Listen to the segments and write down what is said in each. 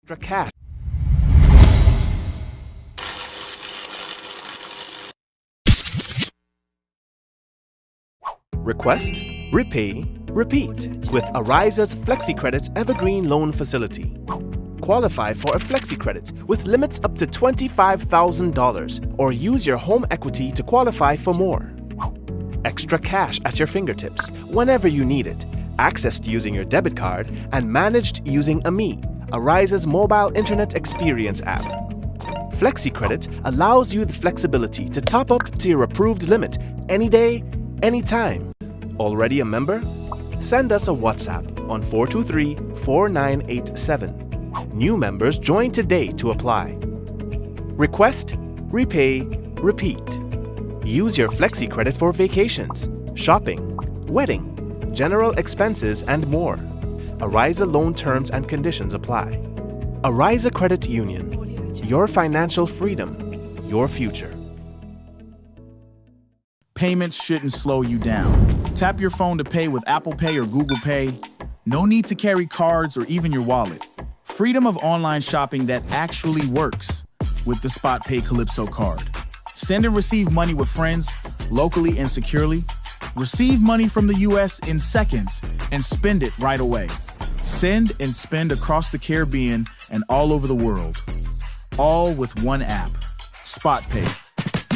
extra cash. Request, repay, repeat with Ariza's FlexiCredit Evergreen Loan Facility. Qualify for a FlexiCredit with limits up to $25,000 or use your home equity to qualify for more. Extra cash at your fingertips whenever you need it, accessed using your debit card and managed using AMI, Ariza's mobile internet experience app. FlexiCredit allows you the flexibility to top up to your approved limit any day, anytime. Already a member? Send us a WhatsApp on 423-4987. New members join today to apply. Request, repay, repeat. Use your FlexiCredit for vacations, shopping, wedding, general expenses, and more. Ariza loan terms and conditions apply. Ariza Credit Union. Your financial freedom, your future. Payments shouldn't slow you down. Tap your phone to pay with Apple Pay or Google Pay. No need to carry cards or even your wallet. Freedom of online shopping that actually works with the Spot Pay Calypso card. Send and receive money with friends, locally and securely. Receive money from the US in seconds and spend it right away. Send and spend across the Caribbean and all over the world. All with one app. Spot Pay.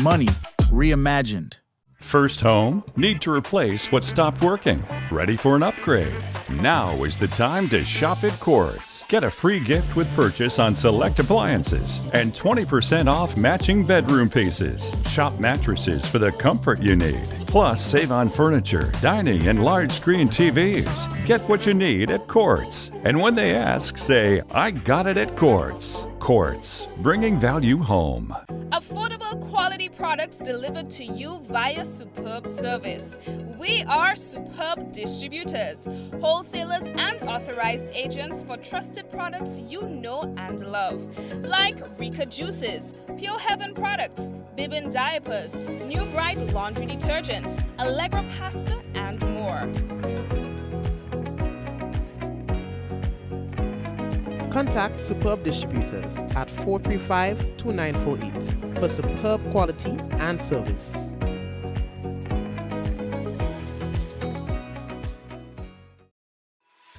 Money reimagined. First home? Need to replace what stopped working? Ready for an upgrade? Now is the time to shop at Quartz. Get a free gift with purchase on select appliances and 20% off matching bedroom pieces. Shop mattresses for the comfort you need. Plus, save on furniture, dining, and large screen TVs. Get what you need at Quartz. And when they ask, say, I got it at Quartz. Quartz, bringing value home. Affordable quality products delivered to you via superb service. We are superb distributors, wholesalers and authorized agents for trusted products you know and love. Like Rika Juices, Pure Heaven products, Bibin diapers, New Bright laundry detergent, Allegra pasta and more. Contact Superb Distributors at 435-2948 for superb quality and service.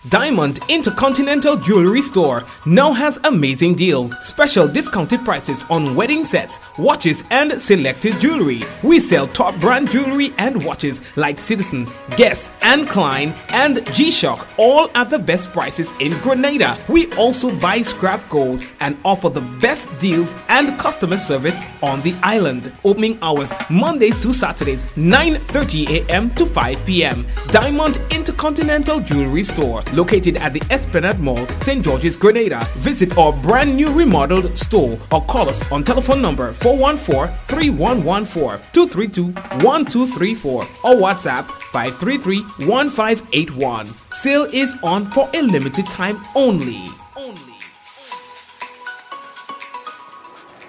Diamond Intercontinental Jewelry Store now has amazing deals, special discounted prices on wedding sets, watches, and selected jewelry. We sell top brand jewelry and watches like Citizen, Guess, and Klein, and G-Shock, all at the best prices in Grenada. We also buy scrap gold and offer the best deals and customer service on the island. Opening hours Mondays to Saturdays, 9:30 a.m. to 5 p.m. Diamond Intercontinental Jewelry Store, located at the Esplanade Mall, St. George's, Grenada. Visit our brand new remodeled store or call us on telephone number 414-3114, 232-1234 or WhatsApp 533-1581. Sale is on for a limited time only.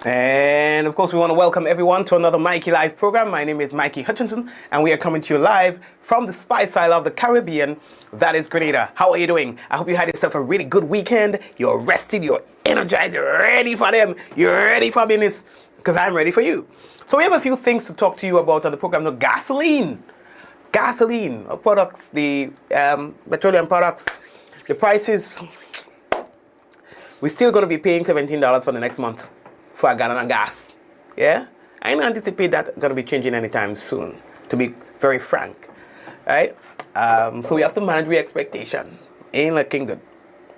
And of course, we want to welcome everyone to another Mikey Live program. My name is Mikey Hutchinson, and we are coming to you live from the Spice Isle of the Caribbean, that is Grenada. How are you doing? I hope you had yourself a really good weekend. You're rested, you're energized, you're ready for them, you're ready for business, because I'm ready for you. So we have a few things to talk to you about on the program. The gasoline products, the petroleum products, the prices, we're still going to be paying $17 for the next month for a gallon of gas. Yeah? I don't anticipate that going to be changing anytime soon, to be very frank. Right? So we have to manage the expectation. Ain't looking good.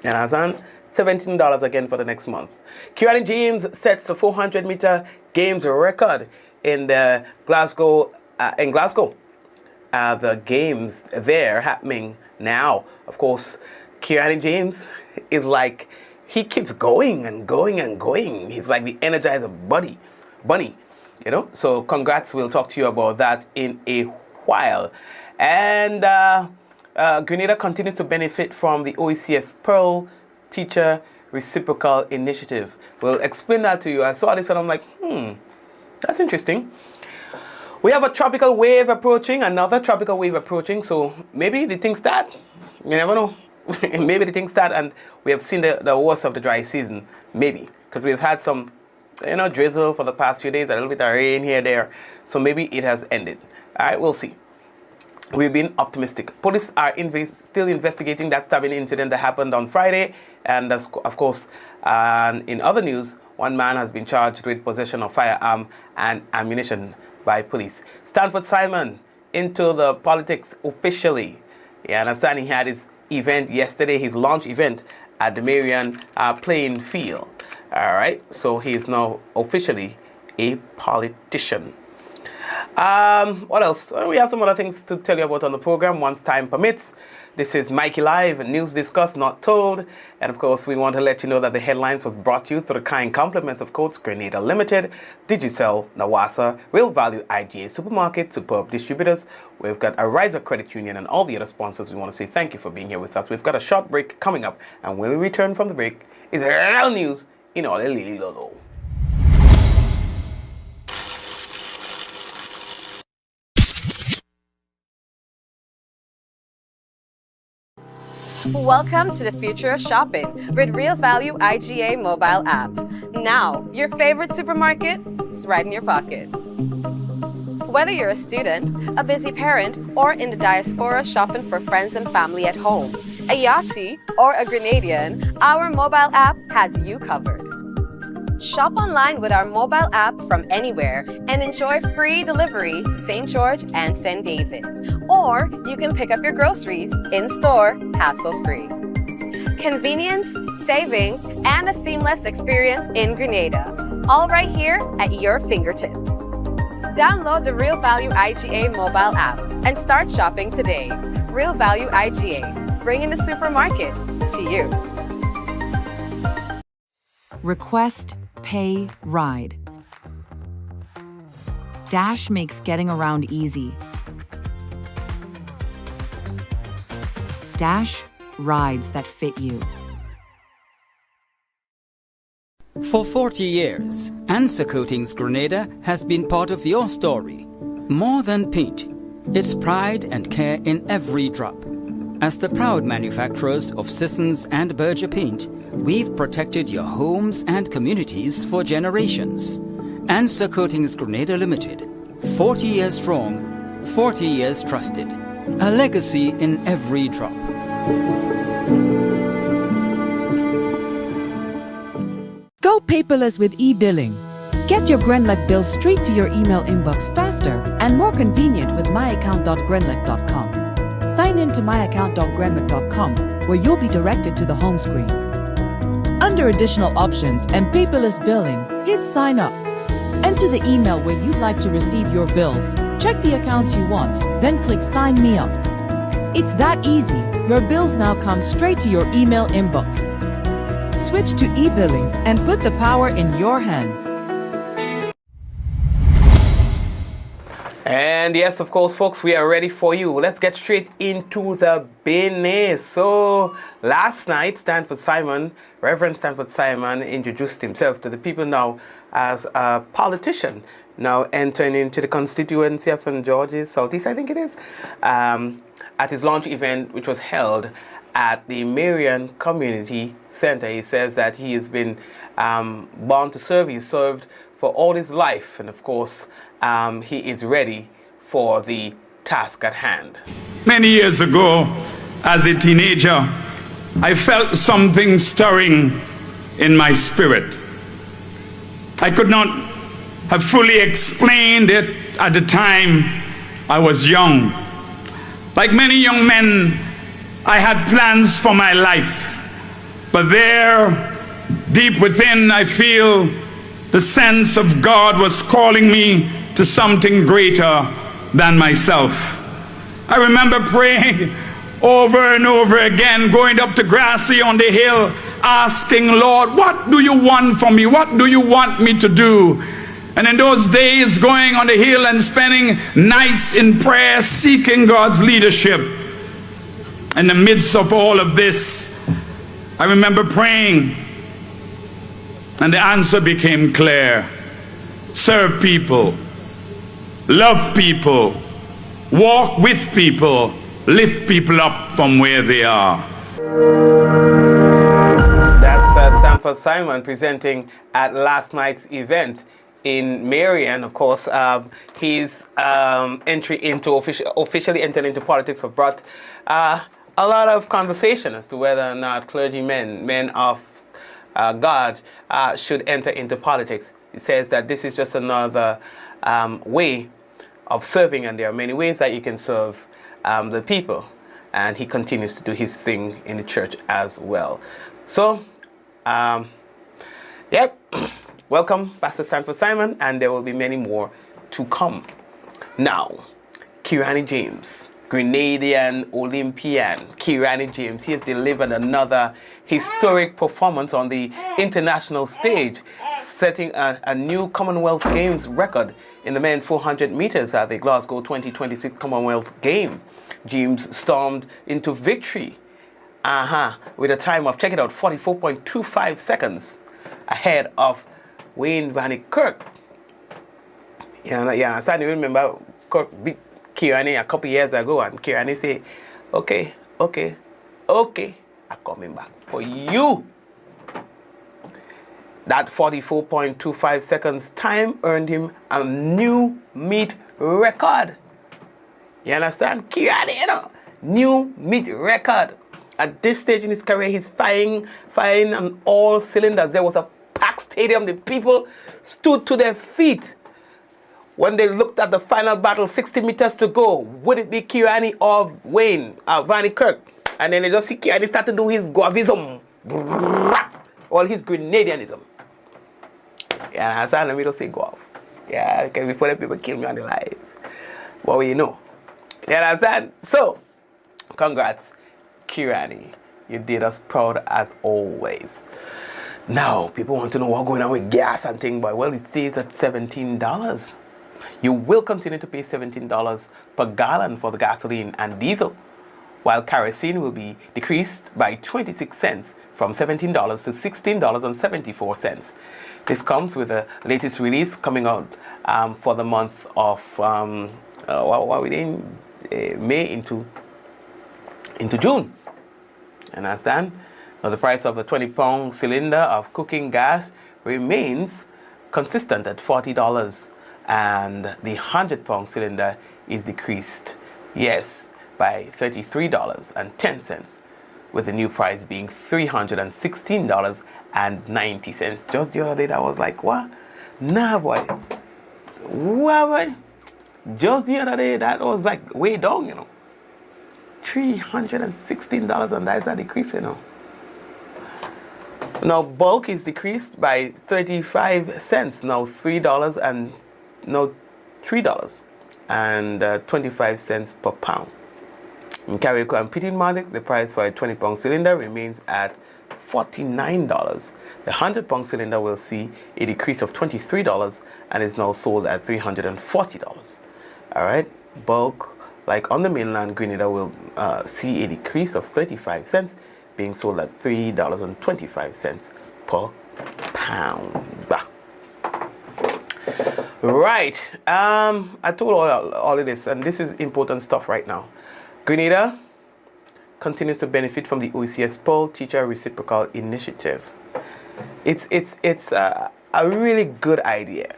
You understand? $17 again for the next month. Kieran James sets the 400-meter games record in the Glasgow. The games there happening now. Of course, Kieran James is like, he keeps going and going and going. He's like the Energizer bunny, you know. So congrats. We'll talk to you about that in a while. And Grenada continues to benefit from the OECS Pearl Teacher Reciprocal Initiative. We'll explain that to you. I saw this and I'm like, that's interesting. We have a tropical wave approaching, another tropical wave approaching. So maybe the things start. You never know. maybe the thing start and we have seen the worst of the dry season. Maybe. Because we've had some, drizzle for the past few days, a little bit of rain here, there. So maybe it has ended. All right, we'll see. We've been optimistic. Police are still investigating that stabbing incident that happened on Friday. And of course, in other news, one man has been charged with possession of firearm and ammunition by police. Stanford Simon into the politics officially. You understand he had his event yesterday, his launch event at the Marion playing field. All right, so he is now officially a politician. What else? We have some other things to tell you about on the program once time permits. This is Mikey Live, news discussed, not told. And of course, we want to let you know that the headlines was brought to you through the kind compliments of Coats Grenada Limited, Digicel, Nawasa, Real Value IGA Supermarket, Superb Distributors. We've got a Riser Credit Union and all the other sponsors. We want to say thank you for being here with us. We've got a short break coming up. And when we return from the break, is real news in all the Lily Lolo. Welcome to the future of shopping with Real Value IGA mobile app. Now, your favorite supermarket is right in your pocket. Whether you're a student, a busy parent, or in the diaspora shopping for friends and family at home, a Yachty, or a Grenadian, our mobile app has you covered. Shop online with our mobile app from anywhere and enjoy free delivery to St. George and St. David. Or you can pick up your groceries in-store, hassle-free. Convenience, savings, and a seamless experience in Grenada. All right here at your fingertips. Download the Real Value IGA mobile app and start shopping today. Real Value IGA, bringing the supermarket to you. Request, pay, ride. Dash makes getting around easy. Dash, rides that fit you. For 40 years, Answer Coatings Grenada has been part of your story. More than paint, it's pride and care in every drop. As the proud manufacturers of Sissons and Berger paint, we've protected your homes and communities for generations. Answer Coatings Grenada Limited, 40 years strong, 40 years trusted. A legacy in every drop. Go paperless with e-billing. Get your Grenlec bills straight to your email inbox faster and more convenient with myaccount.grenlec.com. Sign in to myaccount.grenlec.com where you'll be directed to the home screen. Under additional options and paperless billing, hit sign up. Enter the email where you'd like to receive your bills. Check the accounts you want, then click sign me up. It's that easy. Your bills now come straight to your email inbox. Switch to e-billing and put the power in your hands. And yes, of course, folks, we are ready for you. Let's get straight into the business. So last night, Reverend Stanford Simon introduced himself to the people now as a politician, now entering into the constituency of St. George's Southeast, I think it is, at his launch event, which was held at the Marion Community Center. He says that he has been born to serve. He served for all his life, and of course, he is ready for the task at hand. Many years ago, as a teenager, I felt something stirring in my spirit. I could not have fully explained it at the time. I was young. Like many young men, I had plans for my life, but there, deep within, I feel the sense of God was calling me to something greater than myself. I remember praying over and over again, going up to Grassy on the hill, asking, Lord, what do you want from me? What do you want me to do? And in those days, going on the hill and spending nights in prayer, seeking God's leadership. In the midst of all of this, I remember praying, and the answer became clear. Serve people, love people, walk with people, lift people up from where they are. That's Stanford Simon presenting at last night's event in Marion. Of course, his entry into officially entering into politics have brought a lot of conversation as to whether or not clergymen, men of God, should enter into politics. He says that this is just another way of serving, and there are many ways that you can serve the people. And he continues to do his thing in the church as well. So, yep, welcome, Pastor Stanford Simon, and there will be many more to come. Now, Kirani James, Grenadian Olympian Kirani James, he has delivered another historic performance on the international stage, setting a new Commonwealth Games record in the men's 400 meters at the Glasgow 2026 Commonwealth Game. James stormed into victory with a time of, check it out, 44.25 seconds ahead of Wayne Van Kirk. Yeah, I remember Kirk beat Kirani a couple years ago, and Kirani said, okay, I'm coming back for you. That 44.25 seconds time earned him a new meet record. You understand? Kirani, new meet record. At this stage in his career, he's firing on all cylinders. There was a packed stadium. The people stood to their feet when they looked at the final battle, 60 meters to go. Would it be Kirani or Wayne, Van Kirk? And then they just see Kirani start to do his Guavism, all his Grenadianism. Yeah, I let me just say Guav. Yeah, okay, before the people kill me on the live. But we know. You understand? So, congrats, Kirani. You did us proud as always. Now, people want to know what's going on with gas and things, but well, it stays at $17. You will continue to pay $17 per gallon for the gasoline and diesel, while kerosene will be decreased by 26 cents from $17 to $16.74. This comes with the latest release coming out for the month of May into June. Understand? Now the price of a 20-pound cylinder of cooking gas remains consistent at $40, and the 100-pound cylinder is decreased, yes, by $33.10, with the new price being $316.90. Just the other day, that was like, what? Nah, boy. What, boy? Just the other day, that was like way down, you know. $316, and that's a decrease, you know. Now, bulk is decreased by 35 cents, now $3 and now $3 and 25 cents per pound. In Carrico and Pitting Market, the price for a 20-pound cylinder remains at $49. The 100-pound cylinder will see a decrease of $23 and is now sold at $340. All right, bulk, like on the mainland, Grenada will see a decrease of 35 cents, being sold at $3.25 per pound. Right, I told all of this, and this is important stuff right now. Grenada continues to benefit from the OECS Pearl Teacher Reciprocal Initiative. It's a really good idea.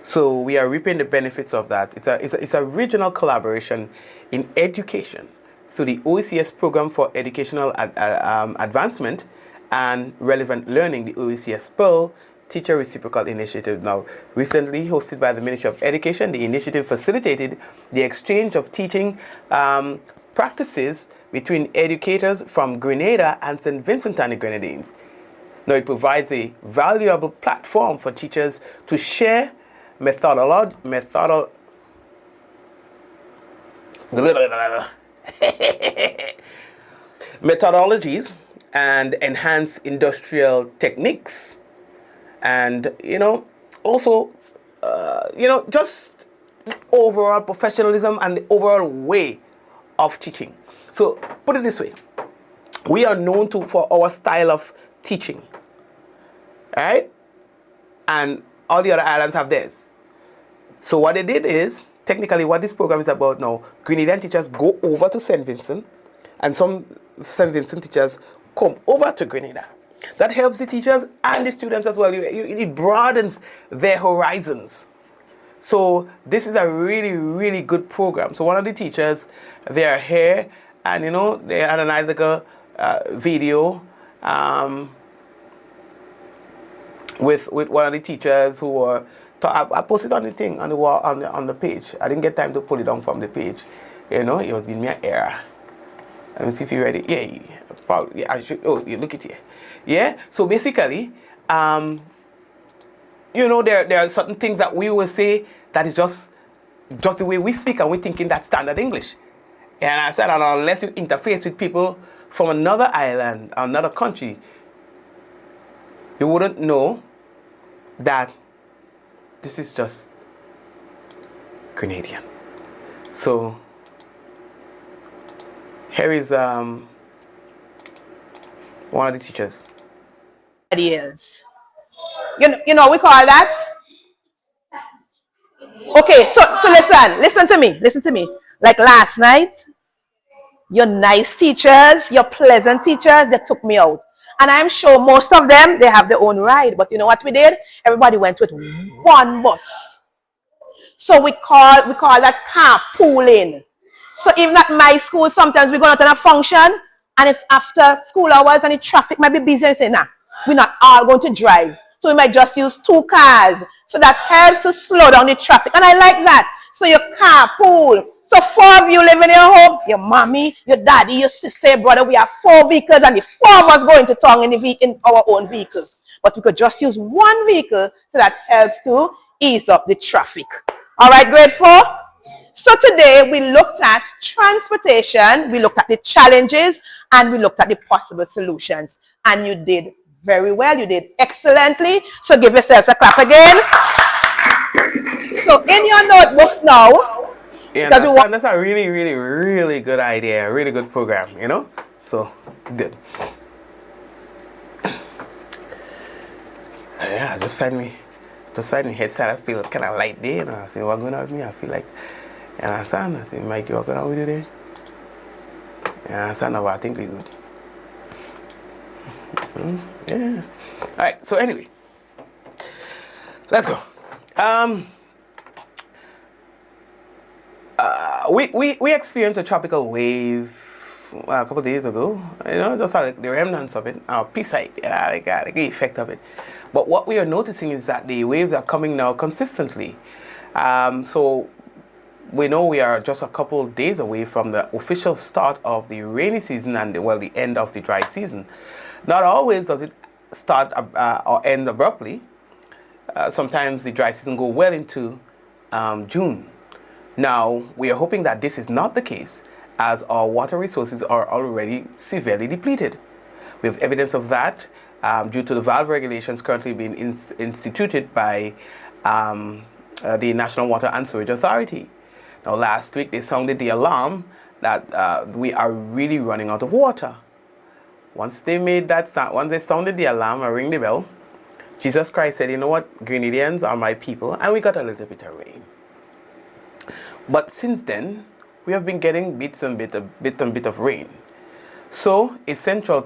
So we are reaping the benefits of that. It's a regional collaboration in education through the OECS Program for Educational Advancement and Relevant Learning, the OECS Pearl Teacher Reciprocal Initiative. Now, recently hosted by the Ministry of Education, the initiative facilitated the exchange of teaching practices between educators from Grenada and St. Vincent and the Grenadines. Now, it provides a valuable platform for teachers to share methodologies and enhance industrial techniques, and also just overall professionalism and the overall way of teaching. So put it this way, we are known for our style of teaching, all right, and all the other islands have theirs. So what they did is, technically what this program is about now, Grenadian teachers go over to St. Vincent, and some St. Vincent teachers come over to Grenada. That helps the teachers and the students as well. It broadens their horizons. So this is a really, really good program. So one of the teachers, they are here, and you know, they had a nice little video with one of the teachers who were. I posted on the thing on the wall on the page. I didn't get time to pull it down from the page. You know, it was giving me an error. Let me see if you read it. Yeah, probably. Yeah, I should. Oh, you look at it. Yeah. So basically, you know, there are certain things that we will say that is just the way we speak, and we think in that standard English. And I said, unless you interface with people from another island, another country, you wouldn't know that this is just Grenadian. So here is one of the teachers. Ideas. You know we call that. Okay, so listen to me. Like last night, your nice teachers, your pleasant teachers, they took me out. And I'm sure most of them, they have their own ride. But you know what we did? Everybody went with one bus. So we call that carpooling. So even at my school, sometimes we go out on a function and it's after school hours and the traffic might be busy and say, nah, we're not all going to drive. So we might just use 2 cars. So that helps to slow down the traffic. And I like that. So you carpool. So 4 of you live in your home, your mommy, your daddy, your sister, your brother. We have 4 vehicles and the 4 of us going to town in our own vehicle. But we could just use 1 vehicle so that helps to ease up the traffic. All right, grade 4? So today we looked at transportation, we looked at the challenges, and we looked at the possible solutions. And you did very well. You did excellently. So give yourselves a clap again. So in your notebooks now, yeah, that's a really, really, really good idea, a really good program, you know? So, good. Yeah, I just find me headset, I feel kind of light there, you know? I say, what's going on with me? I feel like, and I understand, I say, Mikey, what's going on with you there? And I understand now, I think we're good. Yeah. All right, so anyway, let's go. We experienced a tropical wave a couple of days ago. You know, just like the remnants of it, our P-site, like the effect of it. But what we are noticing is that the waves are coming now consistently. So we know we are just a couple of days away from the official start of the rainy season and the end of the dry season. Not always does it start or end abruptly. Sometimes the dry season goes well into June. Now, we are hoping that this is not the case, as our water resources are already severely depleted. We have evidence of that due to the valve regulations currently being instituted by the National Water and Sewage Authority. Now, last week they sounded the alarm that we are really running out of water. Once they made that start, once they sounded the alarm or ring the bell, Jesus Christ said, you know what, Grenadians are my people, and we got a little bit of rain. But since then, we have been getting bit and bit of rain. So a central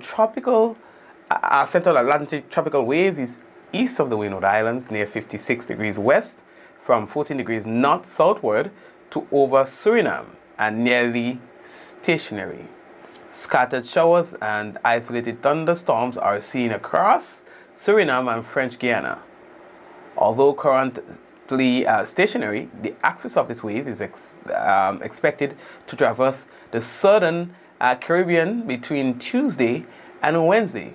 Atlantic tropical wave is east of the Windward Islands near 56 degrees west from 14 degrees north southward to over Suriname and nearly stationary. Scattered showers and isolated thunderstorms are seen across Suriname and French Guiana. Although currently stationary, the axis of this wave is expected to traverse the southern Caribbean between Tuesday and Wednesday,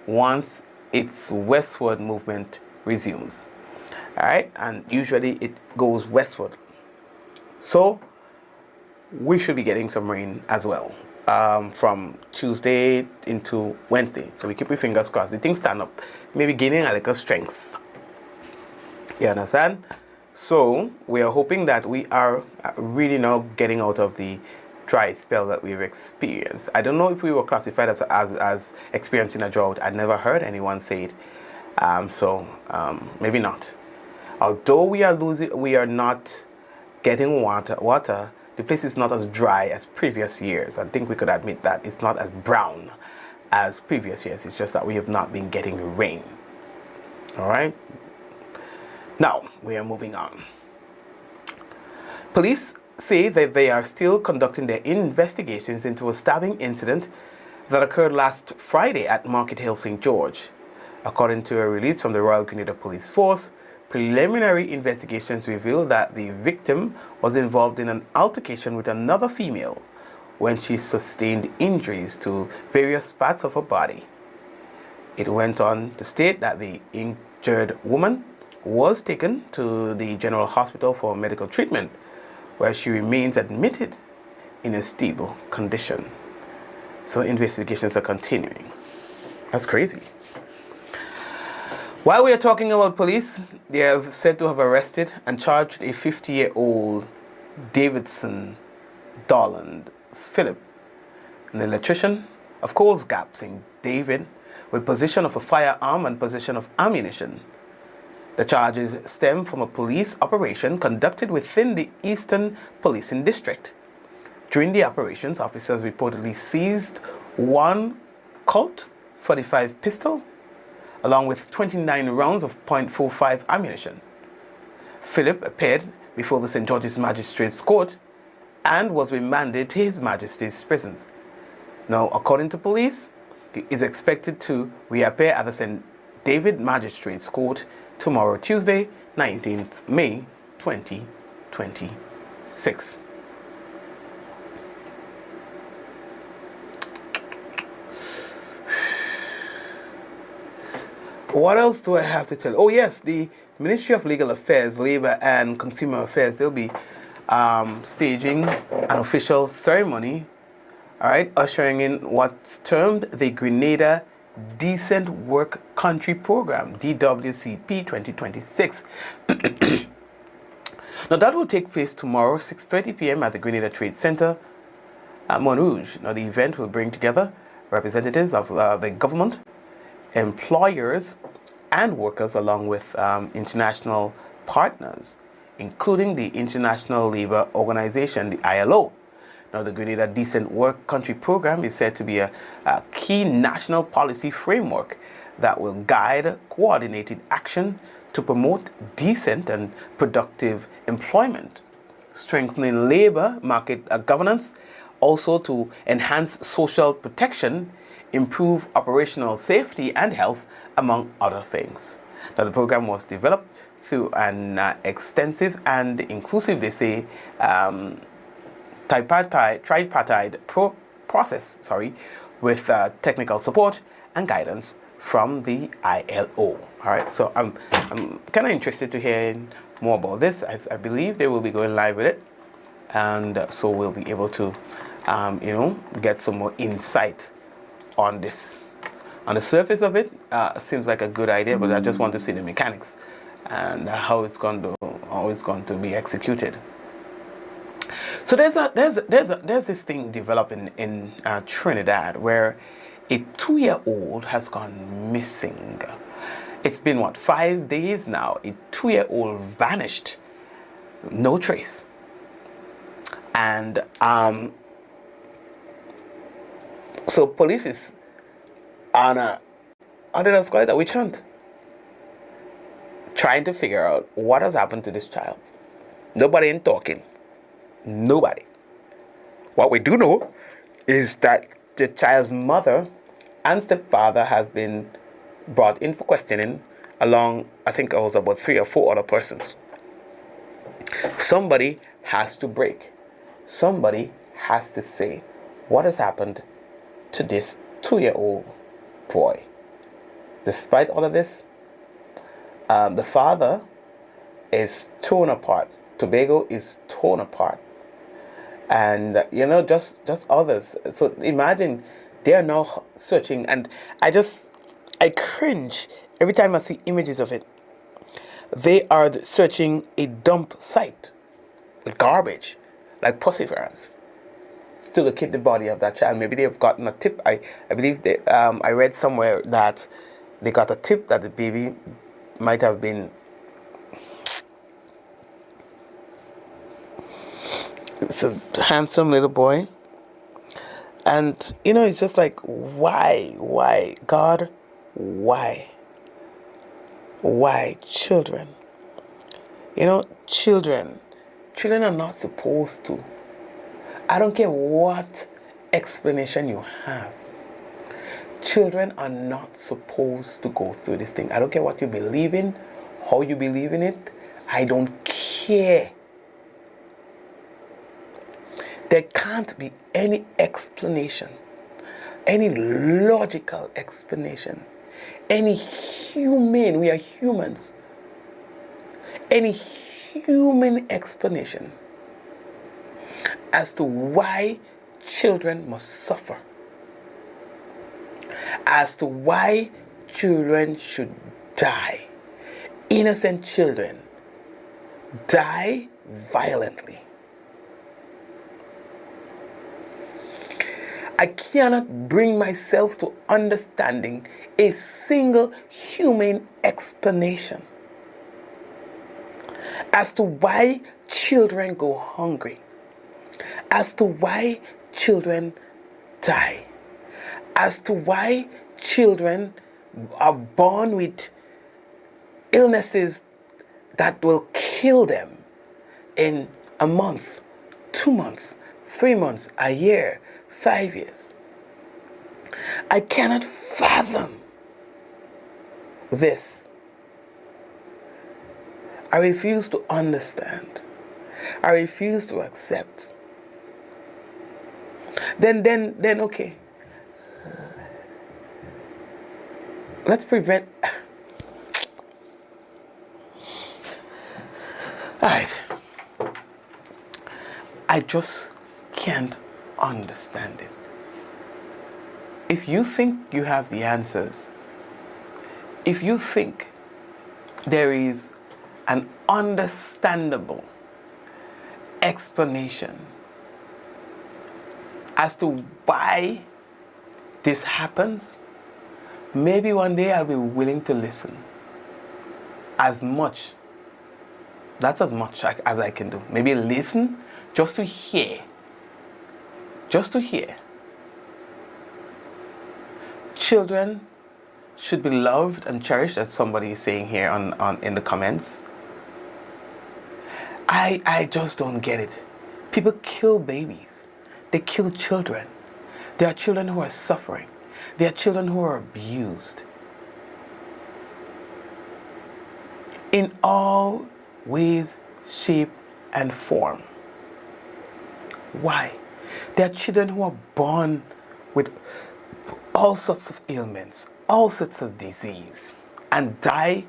once its westward movement resumes. All right, and usually it goes westward. So we should be getting some rain as well from Tuesday into Wednesday. So we keep our fingers crossed. The things stand up, maybe gaining a little strength. You understand? So we are hoping that we are really now getting out of the dry spell that we've experienced. I don't know if we were classified as experiencing a drought. I never heard anyone say it. Maybe not. Although we are not getting water, the place is not as dry as previous years. I think we could admit that. It's not as brown as previous years. It's just that we have not been getting rain. All right. Now, we are moving on. Police say that they are still conducting their investigations into a stabbing incident that occurred last Friday at Market Hill, St. George. According to a release from the Royal Grenada Police Force, preliminary investigations revealed that the victim was involved in an altercation with another female when she sustained injuries to various parts of her body. It went on to state that the injured woman was taken to the General Hospital for medical treatment, where she remains admitted in a stable condition. So investigations are continuing. That's crazy. While we are talking about police, they have said to have arrested and charged a 50-year-old Davidson Dorland Philip, an electrician of Coles Gap, St. David, with possession of a firearm and possession of ammunition. The charges stem from a police operation conducted within the Eastern Policing District. During the operations, officers reportedly seized one Colt .45 pistol, along with 29 rounds of .45 ammunition. Philip appeared before the St. George's Magistrates Court and was remanded to His Majesty's prisons. Now, according to police, he is expected to reappear at the St. David Magistrates Court tomorrow, Tuesday, 19th May 2026. What else do I have to tell? Oh yes, the Ministry of Legal Affairs, Labor and Consumer Affairs, they'll be staging an official ceremony, all right, ushering in what's termed the Grenada Decent Work Country Program, DWCP 2026. Now that will take place tomorrow, 6:30 p.m. at the Grenada Trade Center at Montrouge. Now the event will bring together representatives of the government, employers and workers, along with international partners, including the International Labour Organization, the ILO. Now, the Grenada Decent Work Country Program is said to be a key national policy framework that will guide coordinated action to promote decent and productive employment, strengthening labour market governance, also to enhance social protection, improve operational safety and health, among other things. Now, the program was developed through an extensive and inclusive, they say, tripartite process, with technical support and guidance from the ILO. All right, so I'm kind of interested to hear more about this. I believe they will be going live with it, and so we'll be able to, get some more insight on this. On the surface of it, seems like a good idea, but I just want to see the mechanics and how it's going to be executed. So there's this thing developing in Trinidad where a 2-year-old has gone missing. It's been 5 days now. A 2-year-old vanished, no trace, and so police is on a witch hunt, trying to figure out what has happened to this child. Nobody ain't talking. Nobody. What we do know is that the child's mother and stepfather has been brought in for questioning, along, I think it was about 3 or 4 other persons. Somebody has to break. Somebody has to say what has happened to this 2-year-old boy. Despite all of this, the father is torn apart. Tobago is torn apart. And, just others. So imagine they are now searching, and I cringe every time I see images of it. They are searching a dump site with garbage, like perseverance, to locate the body of that child. Maybe they've gotten a tip. I believe I read somewhere that they got a tip that the baby might have been It's a handsome little boy. And, you know, it's just like, why? Why? God, why? Why children? You know, children are not supposed to. I don't care what explanation you have. Children are not supposed to go through this thing. I don't care what you believe in, how you believe in it. I don't care. There can't be any explanation, any logical explanation, any humane, we are humans, any human explanation as to why children must suffer, as to why children should die. Innocent children die violently. I cannot bring myself to understanding a single humane explanation as to why children go hungry, as to why children die, as to why children are born with illnesses that will kill them in a month, 2 months, 3 months, a year, 5 years. I cannot fathom this. I refuse to understand. I refuse to accept. Then okay. Let's prevent. All right. I just can't understand it. If you think you have the answers, if you think there is an understandable explanation as to why this happens, maybe one day I'll be willing to listen. That's as much as I can do. Maybe listen just to hear. Just to hear. Children should be loved and cherished, as somebody is saying here in the comments. I just don't get it. People kill babies. They kill children. There are children who are suffering. There are children who are abused. In all ways, shape, and form. Why? There are children who are born with all sorts of ailments, all sorts of disease, and die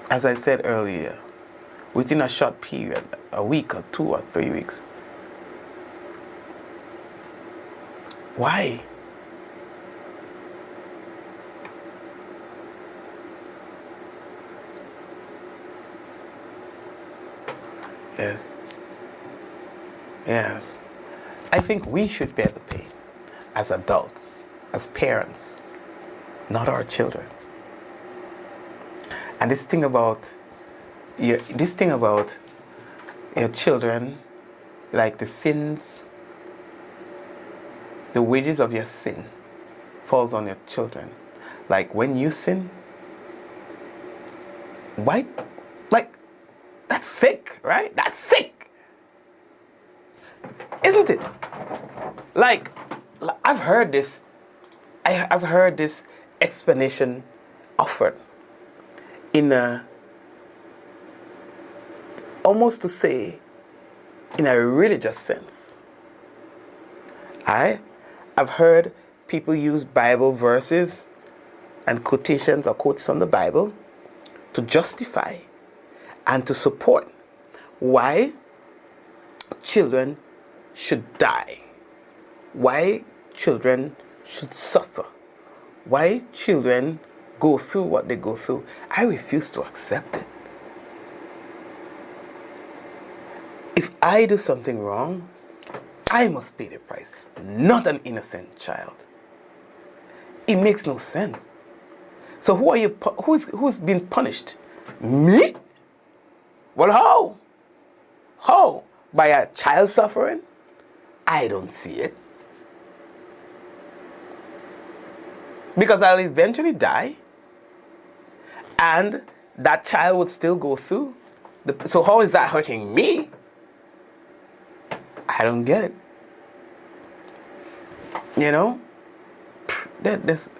as I said earlier, within a short period, a week or 2 or 3 weeks. Why? Yes. Yes. I think we should bear the pain as adults, as parents, not our children. And this thing about your children, like the sins, the wages of your sin falls on your children. Like when you sin, why? Like, that's sick, right? That's sick. Isn't it? Like, I've heard this explanation offered in almost to say in a religious sense. I've heard people use Bible verses and quotations or quotes from the Bible to justify and to support why children should die, why children should suffer, why children go through what they go through. I refuse to accept it. If I do something wrong, I must pay the price, not an innocent child. It makes no sense. So who's being punished? Me? Well, how? How? By a child suffering? I don't see it. Because I'll eventually die, and that child would still go through. So how is that hurting me? I don't get it. You know? This.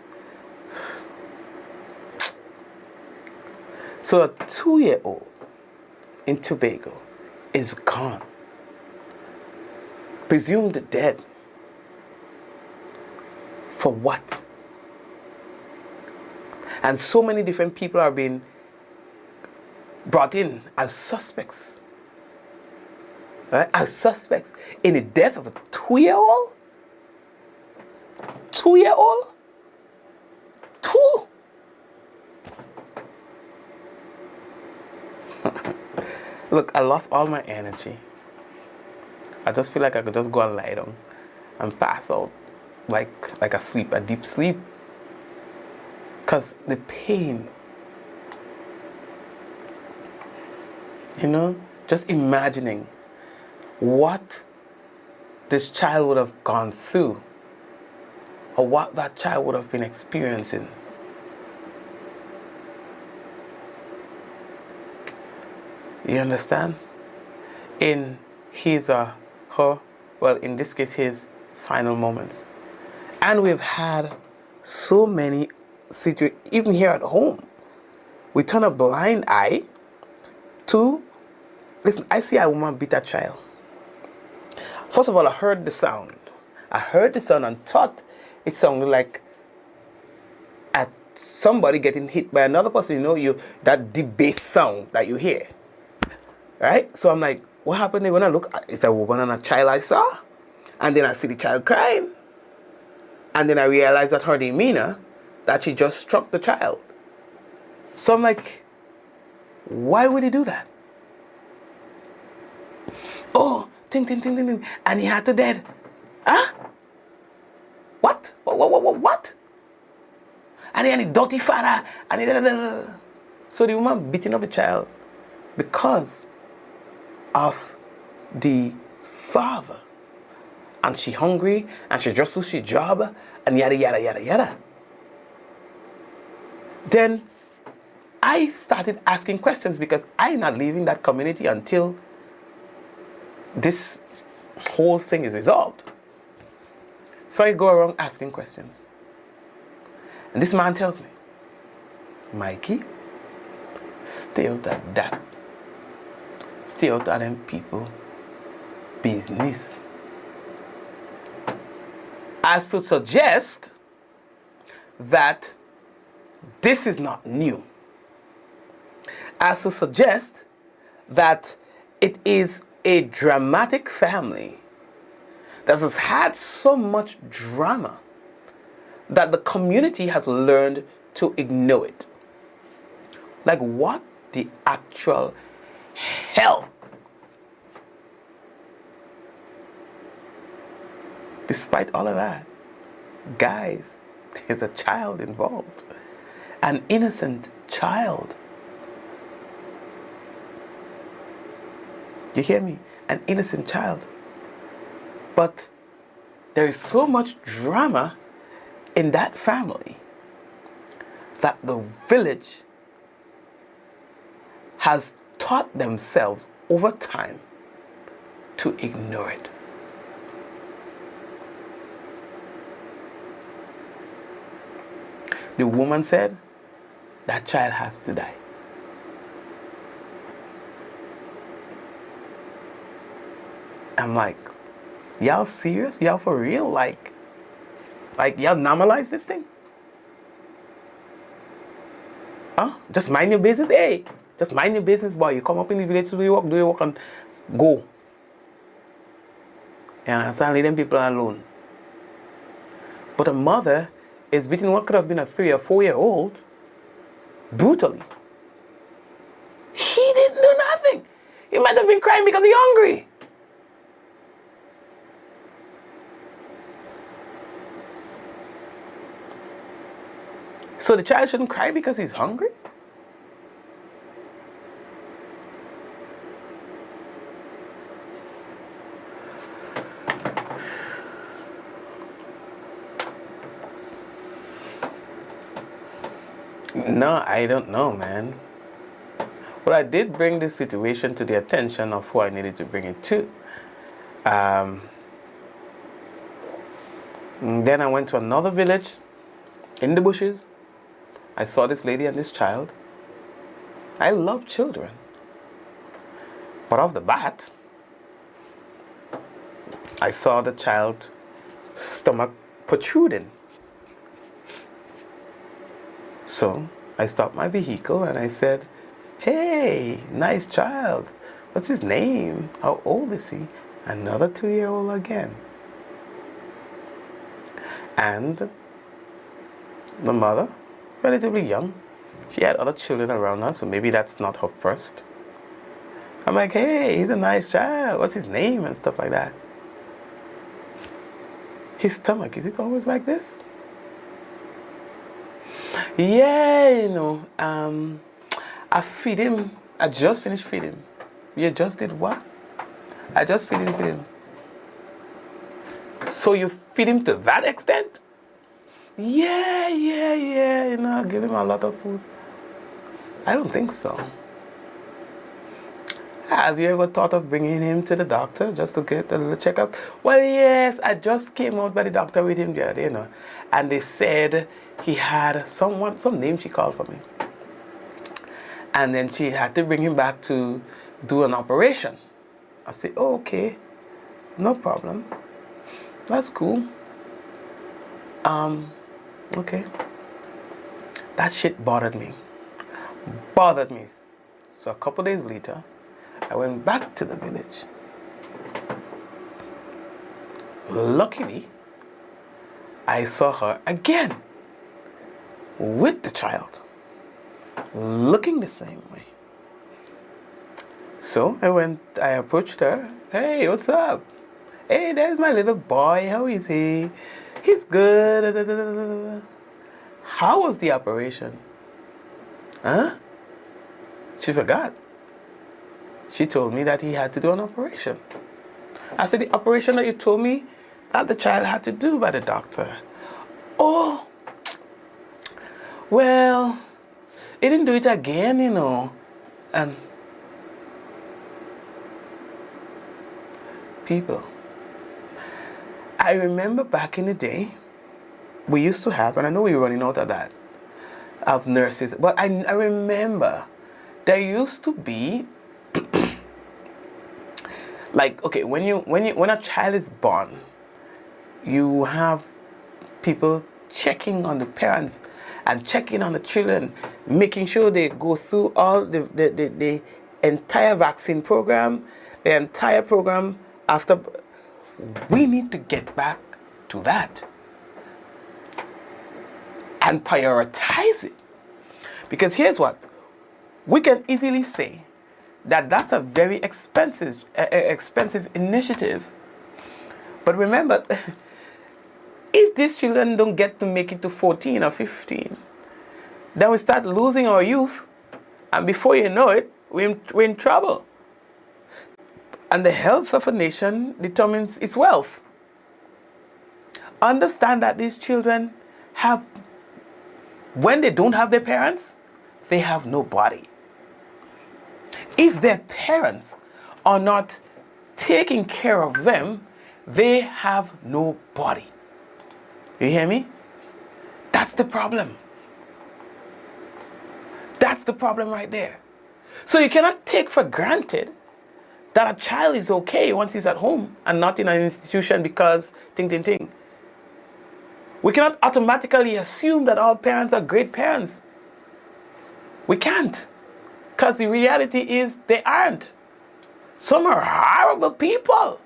So a 2-year-old in Tobago is gone. Presumed dead. For what? And so many different people are being brought in as suspects. Right? As suspects in the death of a 2-year-old? 2-year-old? 2? Look, I lost all my energy. I just feel like I could just go and lie down and pass out like a deep sleep. Because the pain, you know, just imagining what this child would have gone through or what that child would have been experiencing. You understand? In his or her, well, in this case, his final moments. And we've had so many situations, even here at home. We turn a blind eye to, listen, I see a woman beat a child. First of all, I heard the sound. And thought it sounded like somebody getting hit by another person. You know, that deep bass sound that you hear. Right? So I'm like, what happened? When I look, it's a woman and a child I saw. And then I see the child crying. And then I realized that her demeanor, that she just struck the child. So I'm like, why would he do that? Oh, ting, ting, ting, ting, ting. And he had to dead. Huh? What? What? And then the dirty father. And so the woman beating up the child because of the father. And she hungry, and she just lose her job, and yada, yada, yada, yada. Then I started asking questions because I'm not leaving that community until this whole thing is resolved. So I go around asking questions. And this man tells me, Mikey, stay out of that. Stay out of them people business. As to suggest that this is not new. As to suggest that it is a dramatic family that has had so much drama that the community has learned to ignore it. Like, what the actual hell? Despite all of that, guys, there's a child involved. An innocent child. You hear me? An innocent child. But there is so much drama in that family that the village has taught themselves over time to ignore it. The woman said, that child has to die. I'm like, y'all serious? Y'all for real? Like y'all normalize this thing? Huh? Just mind your business? Hey, just mind your business, boy. You come up in the village to do your work and go. And suddenly them people are alone. But a mother is beating what could have been a 3 or 4-year-old brutally. He didn't do nothing. He might have been crying because he's hungry. So the child shouldn't cry because he's hungry? No, I don't know, man. But I did bring this situation to the attention of who I needed to bring it to. Then I went to another village in the bushes. I saw this lady and this child. I love children. But off the bat, I saw the child's stomach protruding. So I stopped my vehicle and I said, "Hey, nice child. What's his name? How old is he?" Another 2-year-old again. And the mother, relatively young, she had other children around her, so maybe that's not her first. I'm like, "Hey, he's a nice child. What's his name?" and stuff like that. His stomach, is it always like this? Yeah, you know, I feed him. I just finished feeding him. You just did what? I just feed him. So you feed him to that extent? Yeah, you know, give him a lot of food. I don't think so. Have you ever thought of bringing him to the doctor just to get a little checkup? Well, yes, I just came out by the doctor with him the other day, you know, and they said he had some name she called for me. And then she had to bring him back to do an operation. I said, "Oh, okay, no problem. That's cool. Okay." That shit bothered me. So a couple days later, I went back to the village. Luckily, I saw her again with the child, looking the same way. So I approached her. "Hey, what's up? Hey, there's my little boy. How is he? He's good. How was the operation?" Huh? She forgot. She told me that he had to do an operation. I said, "The operation that you told me that the child had to do by the doctor." "Oh, well, he didn't do it again, you know." And people, I remember back in the day, we used to have, and I know we're running out of that, of nurses, but I remember there used to be like, okay, when a child is born, you have people checking on the parents and checking on the children, making sure they go through all the entire vaccine program, the entire program after. We need to get back to that and prioritize it. Because here's what, we can easily say that that's a very expensive initiative. But remember, if these children don't get to make it to 14 or 15, then we start losing our youth, and before you know it, we're in trouble. And the health of a nation determines its wealth. Understand that these children have, when they don't have their parents, they have nobody. If their parents are not taking care of them, they have nobody. You hear me? That's the problem. That's the problem right there. So you cannot take for granted that a child is okay once he's at home and not in an institution because ting. We cannot automatically assume that all parents are great parents. We can't. Because the reality is they aren't. Some are horrible people,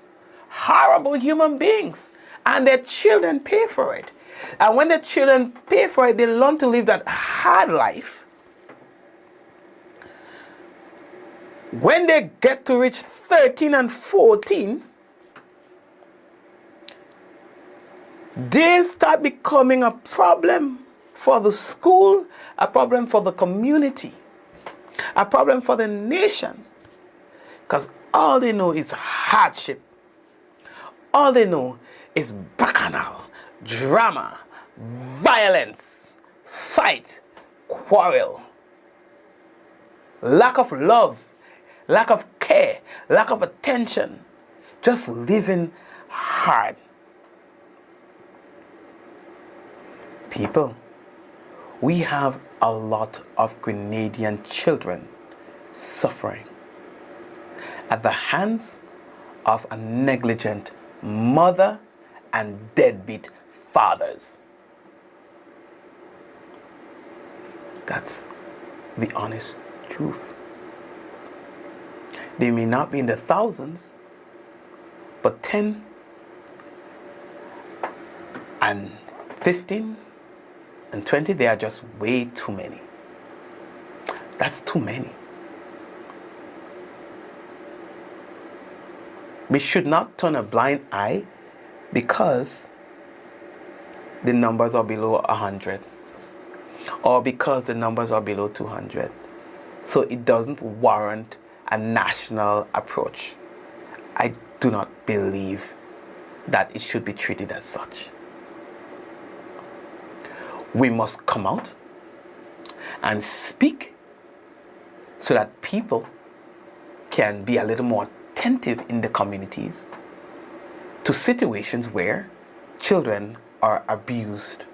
horrible human beings, and their children pay for it. And when their children pay for it, they learn to live that hard life. When they get to reach 13 and 14, they start becoming a problem for the school, a problem for the community, a problem for the nation. Because all they know is hardship. All they know is bacchanal, drama, violence, fight, quarrel, lack of love, lack of care, lack of attention, just living hard. People, we have a lot of Grenadian children suffering at the hands of a negligent mother and deadbeat fathers. That's the honest truth. They may not be in the thousands, but 10 and 15 and 20, they are just way too many. That's too many. We should not turn a blind eye because the numbers are below 100 or because the numbers are below 200. So it doesn't warrant a national approach. I do not believe that it should be treated as such. We must come out and speak so that people can be a little more attentive in the communities to situations where children are abused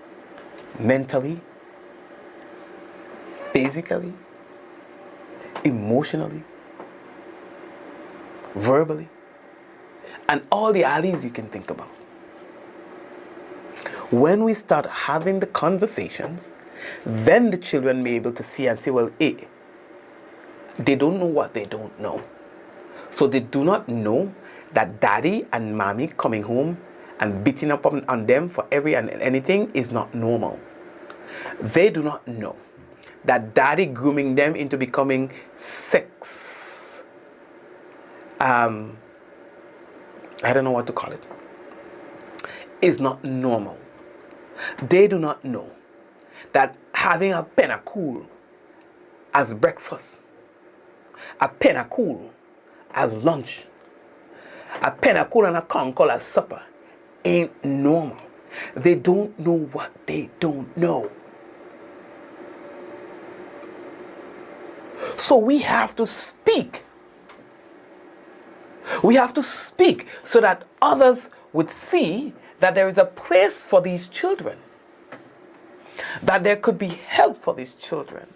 mentally, physically, emotionally, verbally, and all the alleys you can think about. When we start having the conversations, then the children may be able to see and say, well, they don't know what they don't know. So they do not know that daddy and mommy coming home and beating up on them for every and anything is not normal. They do not know that daddy grooming them into becoming sex. I don't know what to call it. Is not normal. They do not know that having a pennacool as breakfast, a pennacool as lunch, a pennacool and a conkle as supper ain't normal. They don't know what they don't know. So we have to speak. We have to speak so that others would see that there is a place for these children, that there could be help for these children,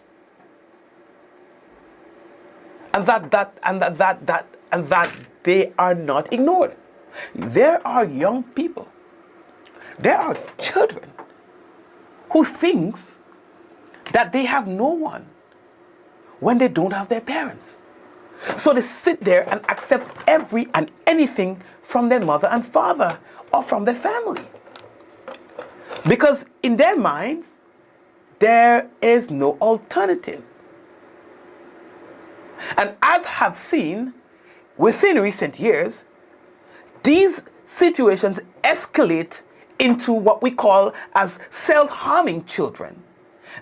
and that they are not ignored. There are young people, there are children who thinks that they have no one when they don't have their parents. So they sit there and accept every and anything from their mother and father or from their family. Because in their minds, there is no alternative. And as I've seen within recent years, these situations escalate into what we call as self-harming children.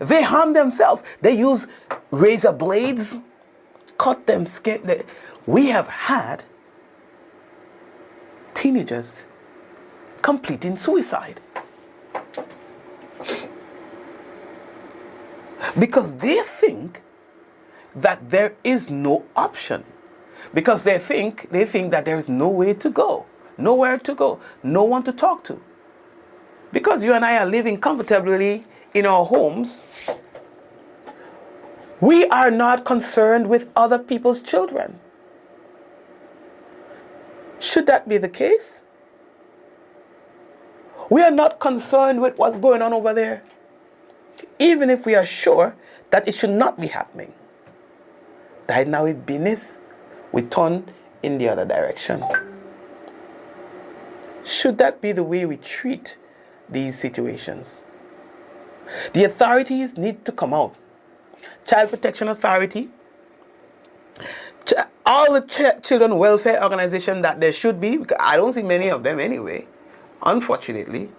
They harm themselves. They use razor blades, cut them skin. We have had teenagers completing suicide because they think that there is no option, because they think that there is no way to go, nowhere to go, no one to talk to. Because you and I are living comfortably in our homes, we are not concerned with other people's children. Should that be the case? We are not concerned with what's going on over there, even if we are sure that it should not be happening. That now with business, we turn in the other direction. Should that be the way we treat these situations? The authorities need to come out. Child Protection Authority, all the children welfare organizations that there should be, because I don't see many of them anyway, unfortunately,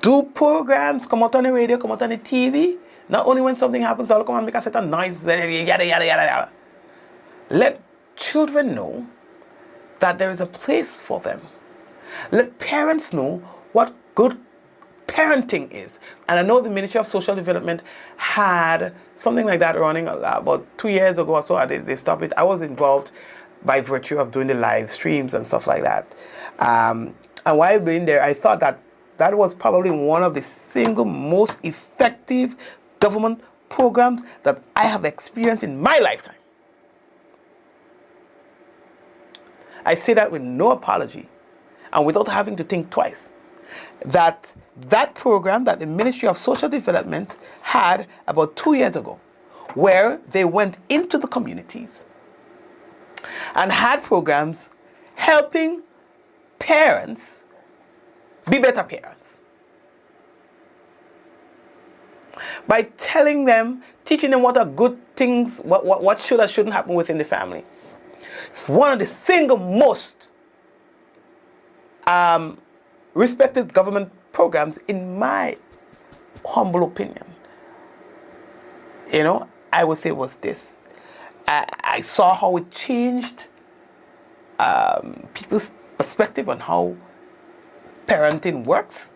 do programs, come out on the radio, come out on the TV. Not only when something happens, I'll come and make a certain noise, yada, yada, yada, yada. Let children know that there is a place for them. Let parents know what good parenting is. And I know the Ministry of Social Development had something like that running about 2 years ago or so. They stopped it. I was involved by virtue of doing the live streams and stuff like that. And while being there, I thought that that was probably one of the single most effective government programs that I have experienced in my lifetime. I say that with no apology and without having to think twice. That program that the Ministry of Social Development had about 2 years ago, where they went into the communities and had programs helping parents be better parents. By telling them, teaching them what are good things, what should or shouldn't happen within the family. It's one of the single most respected government programs in my humble opinion. You know, I would say it was this. I saw how it changed people's perspective on how parenting works.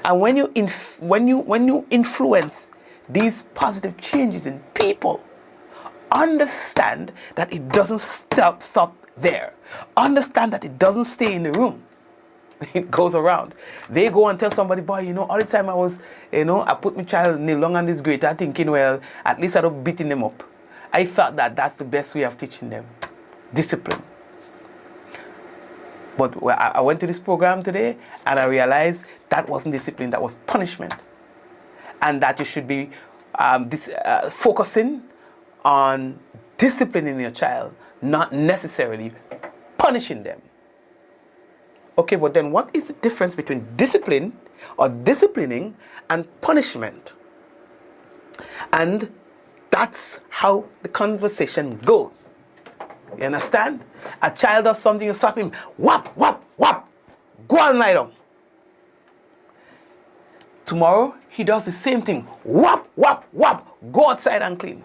And when you influence these positive changes in people, understand that it doesn't stop there. Understand that it doesn't stay in the room. It goes around. They go and tell somebody, boy, you know, all the time I put my child kneel long and this great, I thinking, well, at least I don't beating them up. I thought that that's the best way of teaching them discipline. But I went to this program today and I realized that wasn't discipline, that was punishment. And that you should be focusing on disciplining your child, not necessarily punishing them. Okay, but then what is the difference between discipline or disciplining and punishment? And that's how the conversation goes. You understand? A child does something, you slap him, whap, whap, whap, go and lie down. Tomorrow, he does the same thing, whap, whap, whap, go outside and clean.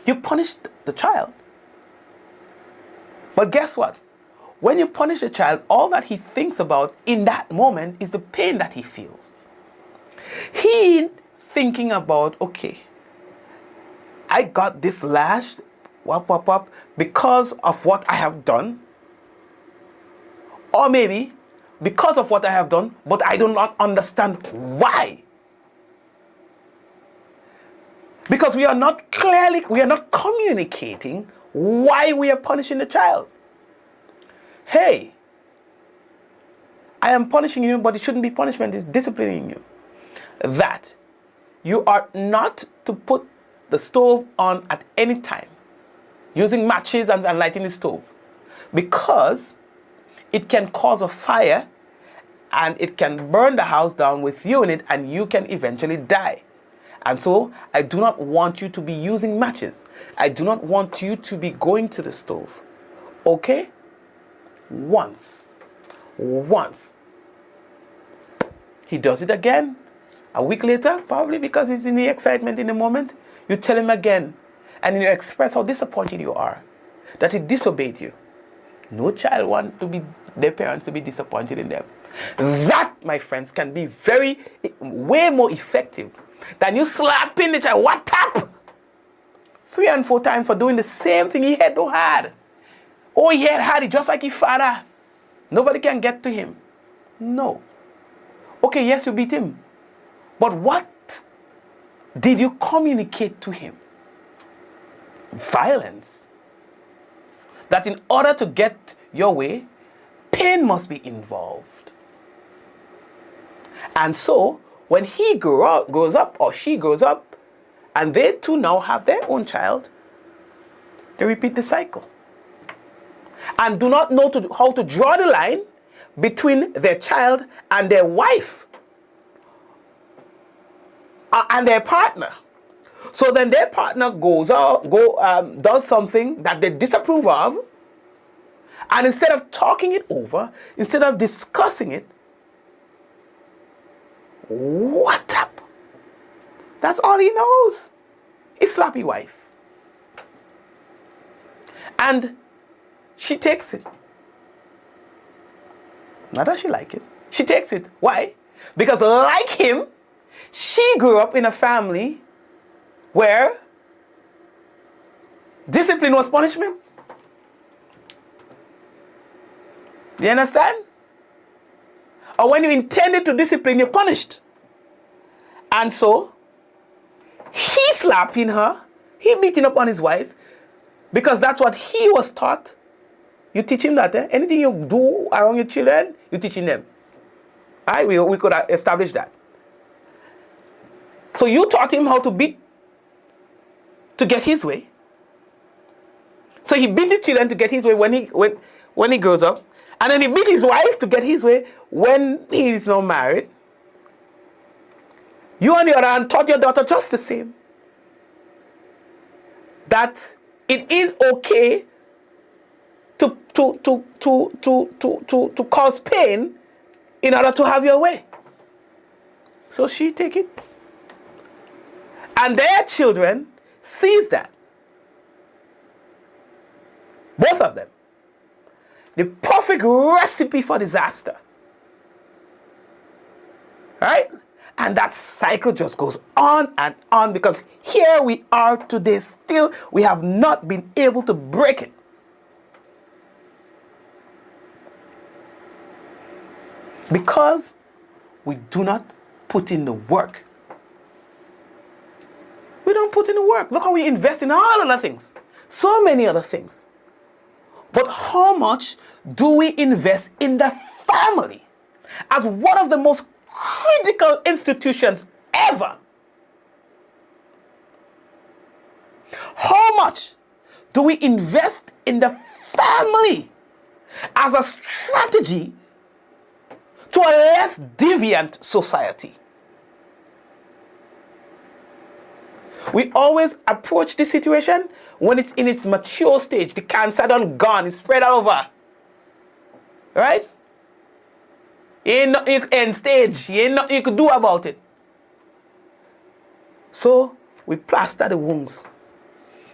You punished the child. But guess what? When you punish a child, all that he thinks about in that moment is the pain that he feels. He ain't thinking about, okay, I got this lash, whap, whap, whap, because of what I have done. Or maybe because of what I have done, but I do not understand why. Because we are not communicating why we are punishing the child. Hey, I am punishing you, but it shouldn't be punishment, it's disciplining you. That you are not to put the stove on at any time, using matches and lighting the stove, because it can cause a fire and it can burn the house down with you in it and you can eventually die. And so I do not want you to be using matches. I do not want you to be going to the stove. Okay? Once. He does it again. A week later, probably because he's in the excitement in the moment, you tell him again. And you express how disappointed you are that he disobeyed you. No child wants their parents to be disappointed in them. That, my friends, can be way more effective than you slapping the child. What tap? 3 and 4 times for doing the same thing he had no had. Oh, he had it just like his father. Nobody can get to him. No. Okay, yes, you beat him. But what did you communicate to him? Violence. That in order to get your way, pain must be involved. And so, when he grows up or she grows up, and they too now have their own child, they repeat the cycle. And do not know how to draw the line between their child and their wife and their partner. So then their partner does something that they disapprove of, and instead of talking it over, instead of discussing it, what up? That's all he knows. His sloppy wife. And she takes it. Not that she like it. She takes it. Why? Because like him, she grew up in a family where discipline was punishment. Do you understand? Or when you intended to discipline, you're punished. And so, he slapping her, he beating up on his wife, because that's what he was taught. You teach him that. Anything you do around your children, you're teaching them. All right? We could establish that. So you taught him how to beat to get his way. So he beat his children to get his way when he grows up. And then he beat his wife to get his way when he is not married. You, on the other hand, taught your daughter just the same. That it is okay to cause pain in order to have your way. So she take it. And their children sees that. Both of them. The perfect recipe for disaster. Right? And that cycle just goes on and on, because here we are today, still we have not been able to break it. Because we do not put in the work. We don't put in the work. Look how we invest in all other things. So many other things. But how much do we invest in the family as one of the most critical institutions ever? How much do we invest in the family as a strategy to a less deviant society? We always approach this situation when it's in its mature stage. The cancer done gone, it's spread all over. Right? You end stage, you ain't nothing you could do about it. So we plaster the wounds.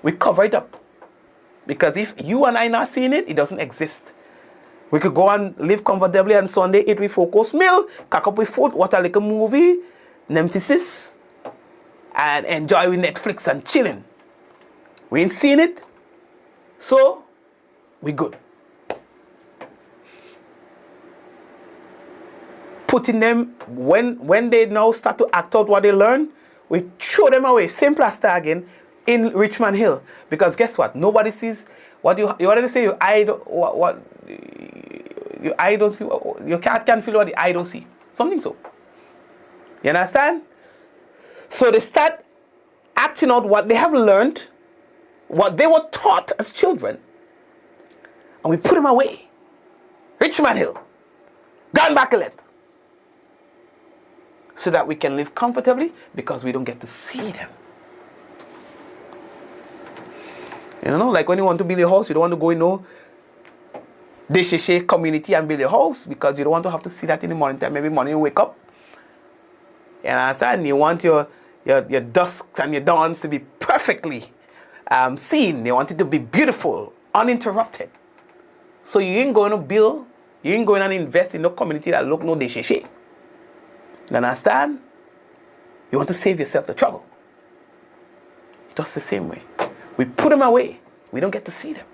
We cover it up. Because if you and I not seeing it, it doesn't exist. We could go and live comfortably on Sunday, eat with 4-course meal, cock up with food, watch a little movie, Nemesis, and enjoy with Netflix and chilling. We ain't seen it, so we good. Putting them, when they now start to act out what they learn, we throw them away, same plaster again, in Richmond Hill. Because guess what? Nobody sees what you already say. Your eye, what your eye don't see. Your cat can't feel what the eye don't see. Something so. You understand? So they start acting out what they have learned, what they were taught as children, and we put them away. Richmond Hill, gone back a let, so that we can live comfortably, because we don't get to see them. You know, like when you want to build a house, you don't want to go in no Desheche community and build a house, because you don't want to have to see that in the morning time. Maybe morning you wake up, you understand? You want your dusks and your dawns to be perfectly seen. You want it to be beautiful, uninterrupted. So you ain't going to build, you ain't going to invest in no community that look no Desheche. You understand? You want to save yourself the trouble. Just the same way. We put them away. We don't get to see them.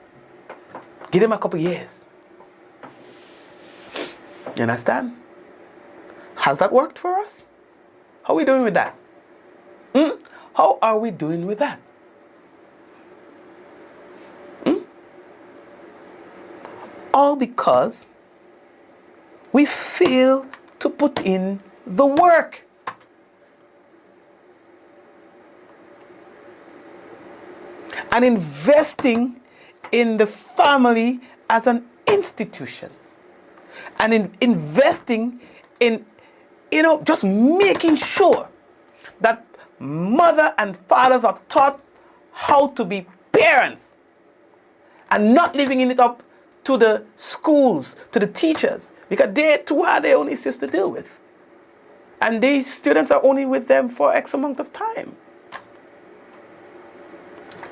Give them a couple years. You understand? Has that worked for us? How are we doing with that? How are we doing with that? All because we fail to put in the work. And investing in the family as an institution. And in investing in, just making sure that mother and fathers are taught how to be parents, and not leaving it up to the schools, to the teachers, because they too have their own issues to deal with. And these students are only with them for X amount of time.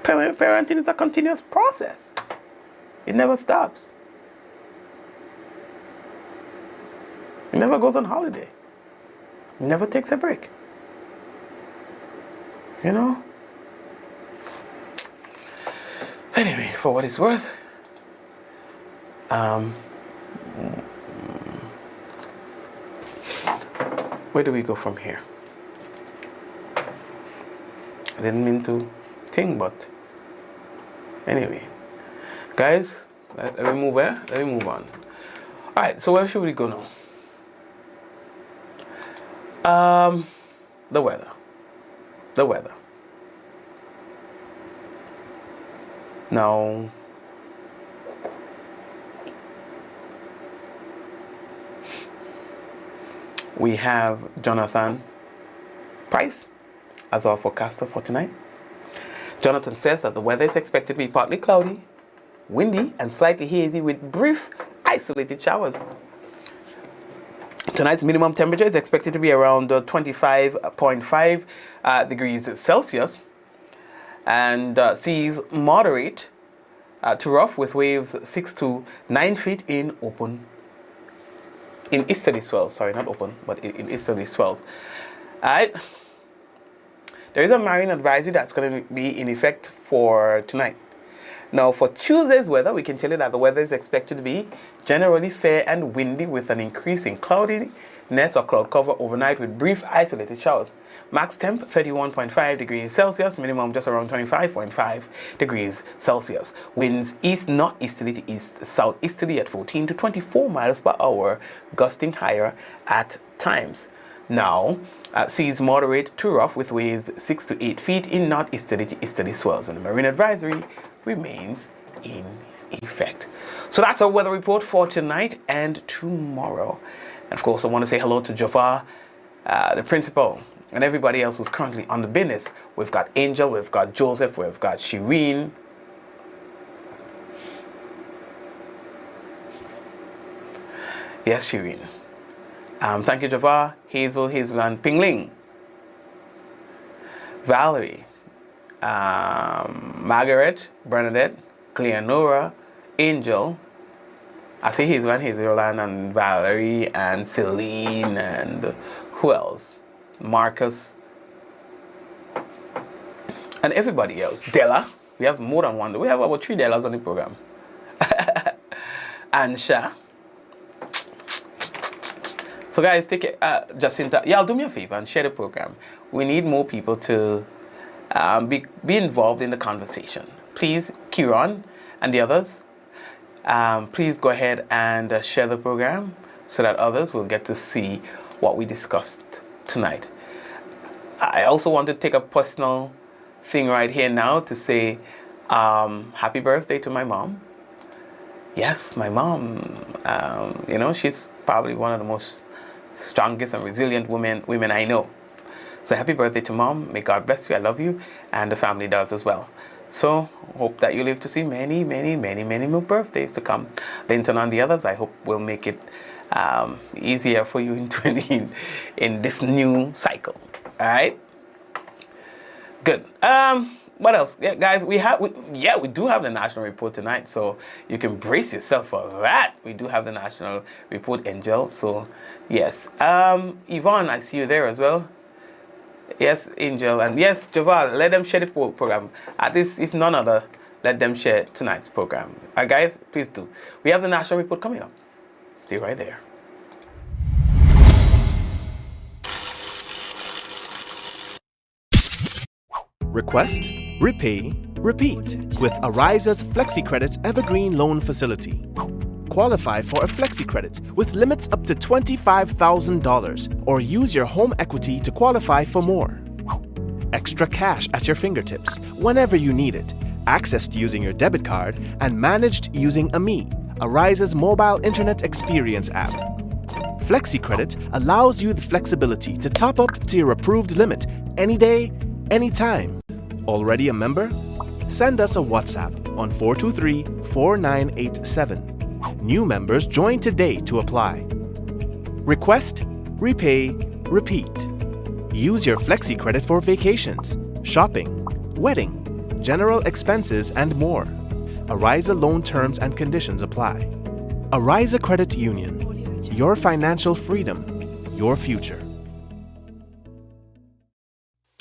Parenting is a continuous process. It never stops. He never goes on holiday. He never takes a break. You know? Anyway, for what it's worth, where do we go from here? I didn't mean to think, but anyway, guys, let me move where? Let me move on. All right, so where should we go now? The weather. The weather. Now, we have Jonathan Price as our forecaster for tonight. Jonathan says that the weather is expected to be partly cloudy, windy, and slightly hazy with brief isolated showers. Tonight's minimum temperature is expected to be around 25.5 degrees Celsius, and seas moderate to rough with waves 6 to 9 feet in easterly swells. Sorry, not open, but in easterly swells. All right. There is a marine advisory that's going to be in effect for tonight. Now, for Tuesday's weather, we can tell you that the weather is expected to be generally fair and windy with an increase in cloudiness or cloud cover overnight with brief isolated showers. Max temp 31.5 degrees Celsius, minimum just around 25.5 degrees Celsius. Winds east northeasterly to east southeasterly at 14 to 24 miles per hour, gusting higher at times. Now, seas moderate to rough with waves 6 to 8 feet in northeasterly to easterly swells, and the marine advisory remains in effect. So that's our weather report for tonight and tomorrow. And of course, I want to say hello to Jafar, the principal, and everybody else who's currently on the business. We've got Angel, we've got Joseph, we've got Shireen. Yes, Shireen. Thank you, Jafar, Hazel, Hazeland, Pingling, Valerie, Margaret, Bernadette, Cleonora, Angel. I see Hazeland, Hazeland, and Valerie, and Celine, and who else? Marcus, and everybody else. Della. We have more than one. We have about 3 Dellas on the program. Ansha. So guys, take it, Jacinta, y'all do me a favor and share the program. We need more people to be involved in the conversation. Please, Kieran and the others, please go ahead and share the program so that others will get to see what we discussed tonight. I also want to take a personal thing right here now to say happy birthday to my mom. Yes, my mom, you know, she's probably one of the most strongest and resilient women I know. So happy birthday to Mom. May God bless you. I love you, and the family does as well. So hope that you live to see many, many, many, many more birthdays to come. Linton and the others, I hope will make it easier for you in this new cycle. All right. Good. What else? Yeah, guys, we do have the national report tonight, so you can brace yourself for that. We do have the national report, Angel. So yes, Yvonne, I see you there as well. Yes, Angel, and yes, Javal, let them share the program. At least, if none other, let them share tonight's program. All right, guys, please do. We have the national report coming up. Stay right there. Request, repay, repeat with Ariza's FlexiCredit Evergreen Loan Facility. Qualify for a FlexiCredit with limits up to $25,000 or use your home equity to qualify for more. Extra cash at your fingertips whenever you need it, accessed using your debit card, and managed using AMI, Ariza's mobile internet experience app. FlexiCredit allows you the flexibility to top up to your approved limit any day, anytime. Already a member? Send us a WhatsApp on 423-4987. New members join today to apply. Request, repay, repeat. Use your FlexiCredit for vacations, shopping, wedding, general expenses, and more. Ariza loan terms and conditions apply. Ariza Credit Union. Your financial freedom, your future.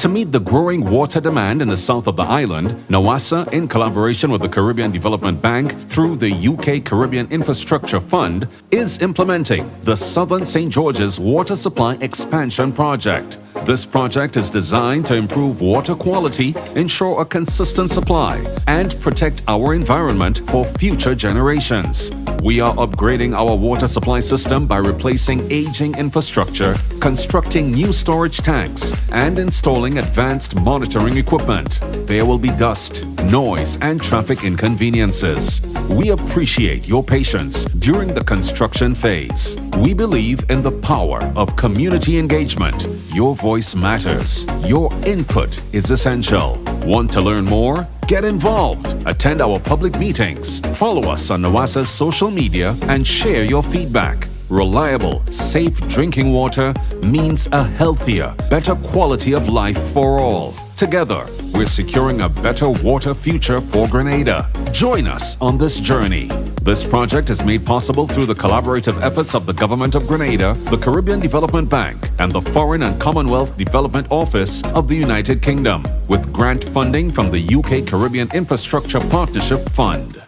To meet the growing water demand in the south of the island, NOASA, in collaboration with the Caribbean Development Bank through the UK Caribbean Infrastructure Fund, is implementing the Southern St. George's Water Supply Expansion Project. This project is designed to improve water quality, ensure a consistent supply, and protect our environment for future generations. We are upgrading our water supply system by replacing aging infrastructure, constructing new storage tanks, and installing advanced monitoring equipment. There will be dust, noise, and traffic inconveniences. We appreciate your patience during the construction phase. We believe in the power of community engagement. Your voice matters. Your input is essential. Want to learn more? Get involved. Attend our public meetings. Follow us on NOASA's social media and share your feedback. Reliable, safe drinking water means a healthier, better quality of life for all. Together, we're securing a better water future for Grenada. Join us on this journey. This project is made possible through the collaborative efforts of the Government of Grenada, the Caribbean Development Bank, and the Foreign and Commonwealth Development Office of the United Kingdom, with grant funding from the UK Caribbean Infrastructure Partnership Fund.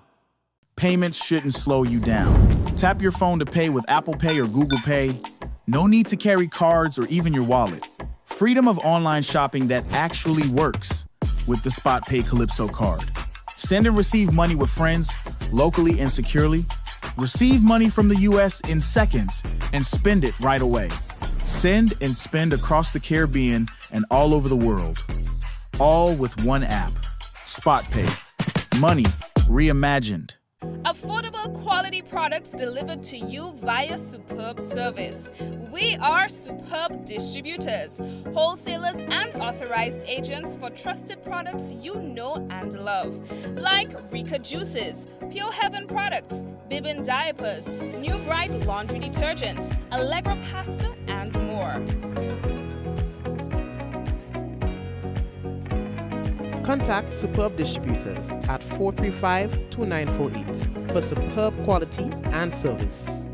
Payments shouldn't slow you down. Tap your phone to pay with Apple Pay or Google Pay. No need to carry cards or even your wallet. Freedom of online shopping that actually works with the Spot Pay Calypso card. Send and receive money with friends, locally and securely. Receive money from the US in seconds and spend it right away. Send and spend across the Caribbean and all over the world. All with one app. Spot Pay. Money reimagined. Affordable quality products delivered to you via superb service. We are superb distributors, wholesalers and authorized agents for trusted products you know and love. Like Rika Juices, Pure Heaven products, Bibin diapers, New Bright laundry detergent, Allegra pasta and more. Contact Superb Distributors at 435-2948 for superb quality and service.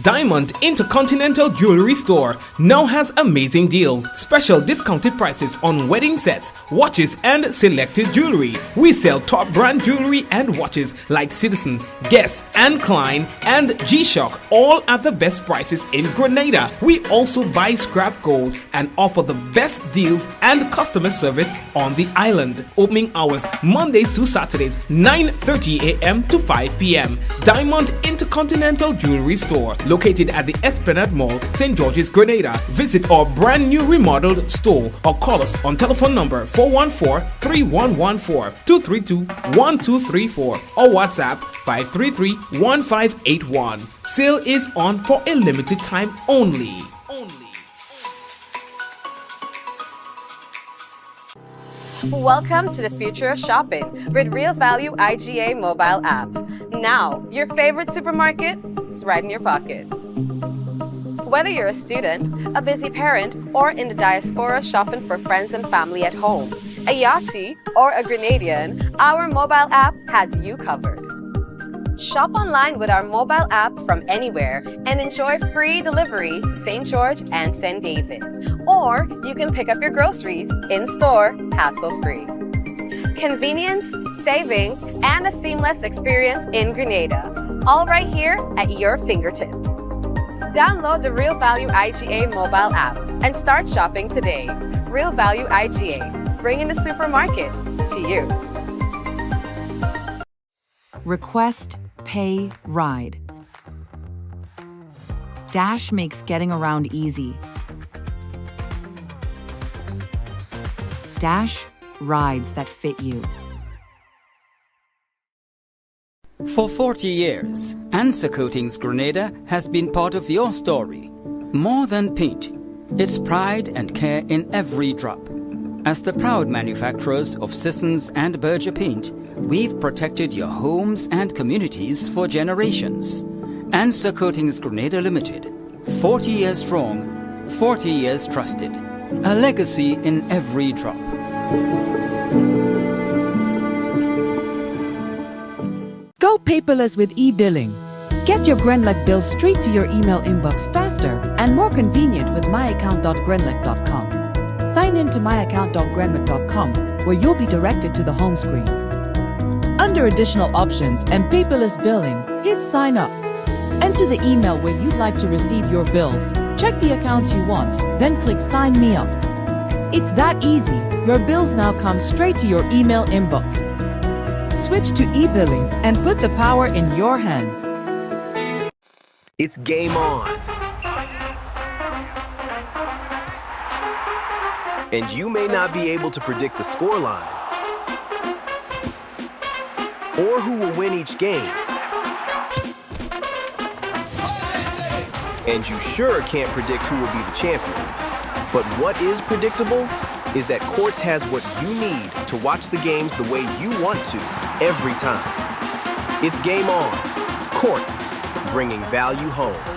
Diamond Intercontinental Jewelry Store now has amazing deals, special discounted prices on wedding sets, watches and selected jewelry. We sell top brand jewelry and watches like Citizen, Guess and Klein and G-Shock, all at the best prices in Grenada. We also buy scrap gold and offer the best deals and customer service on the island. Opening hours Mondays to Saturdays 9:30 a.m. to 5 p.m. Diamond Intercontinental Jewelry Store, located at the Esplanade Mall, St. George's, Grenada. Visit our brand new remodeled store or call us on telephone number 414-3114, 232-1234 or WhatsApp 533-1581. Sale is on for a limited time only. Welcome to the future of shopping with Real Value IGA mobile app. Now, your favorite supermarket is right in your pocket. Whether you're a student, a busy parent, or in the diaspora shopping for friends and family at home, a Yachty, or a Grenadian, our mobile app has you covered. Shop online with our mobile app from anywhere and enjoy free delivery to St. George and St. David. Or you can pick up your groceries in-store, hassle-free. Convenience, savings, and a seamless experience in Grenada. All right here at your fingertips. Download the Real Value IGA mobile app and start shopping today. Real Value IGA, bringing the supermarket to you. Request, pay, ride. Dash makes getting around easy. Dash, rides that fit you. For 40 years, Answer Coatings Grenada has been part of your story. More than paint, it's pride and care in every drop. As the proud manufacturers of Sissons and Berger paint, we've protected your homes and communities for generations. Answer Coatings Grenada Limited, 40 years strong, 40 years trusted. A legacy in every drop. paperless with e-billing. Get your Grenlec bills straight to your email inbox faster and more convenient with myaccount.grenlec.com. Sign in to myaccount.grenlec.com where you'll be directed to the home screen. Under additional options and paperless billing, hit sign up. Enter the email where you'd like to receive your bills. Check the accounts you want, then click sign me up. It's that easy. Your bills now come straight to your email inbox. Switch to e-billing and put the power in your hands. It's game on. And you may not be able to predict the scoreline or who will win each game. And you sure can't predict who will be the champion. But what is predictable is that Quartz has what you need to watch the games the way you want to every time. It's game on. Quartz, bringing value home.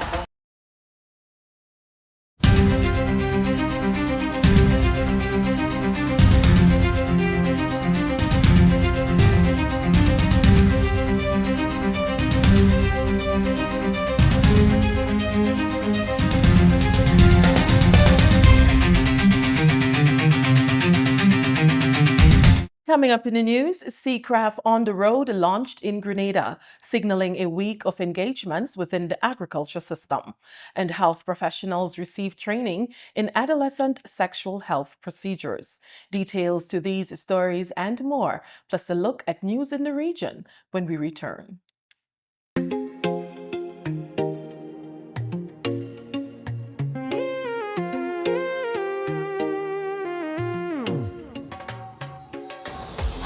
Coming up in the news, Seacraft on the Road launched in Grenada, signaling a week of engagements within the agriculture system. And health professionals receive training in adolescent sexual health procedures. Details to these stories and more, plus a look at news in the region when we return.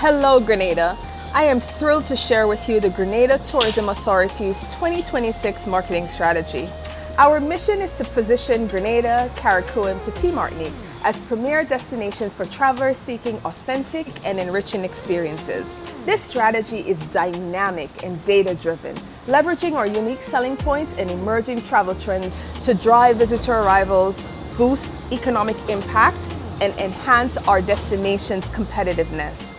Hello, Grenada. I am thrilled to share with you the Grenada Tourism Authority's 2026 marketing strategy. Our mission is to position Grenada, Carriacou, and Petit Martinique as premier destinations for travelers seeking authentic and enriching experiences. This strategy is dynamic and data-driven, leveraging our unique selling points and emerging travel trends to drive visitor arrivals, boost economic impact, and enhance our destination's competitiveness.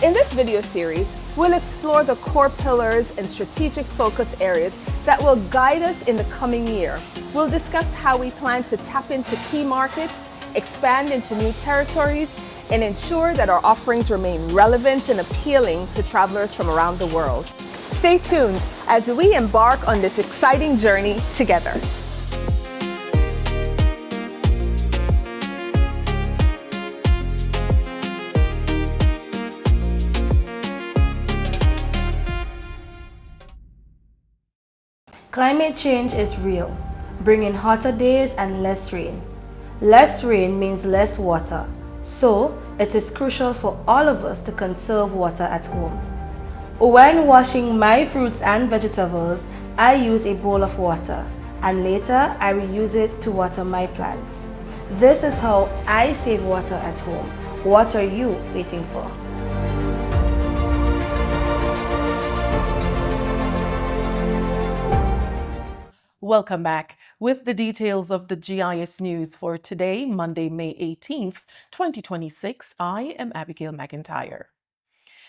In this video series, we'll explore the core pillars and strategic focus areas that will guide us in the coming year. We'll discuss how we plan to tap into key markets, expand into new territories, and ensure that our offerings remain relevant and appealing to travelers from around the world. Stay tuned as we embark on this exciting journey together. Climate change is real, bringing hotter days and less rain. Less rain means less water, so it is crucial for all of us to conserve water at home. When washing my fruits and vegetables, I use a bowl of water, and later I reuse it to water my plants. This is how I save water at home. What are you waiting for? Welcome back. With the details of the GIS news for today, Monday, May 18th, 2026, I am Abigail McIntyre.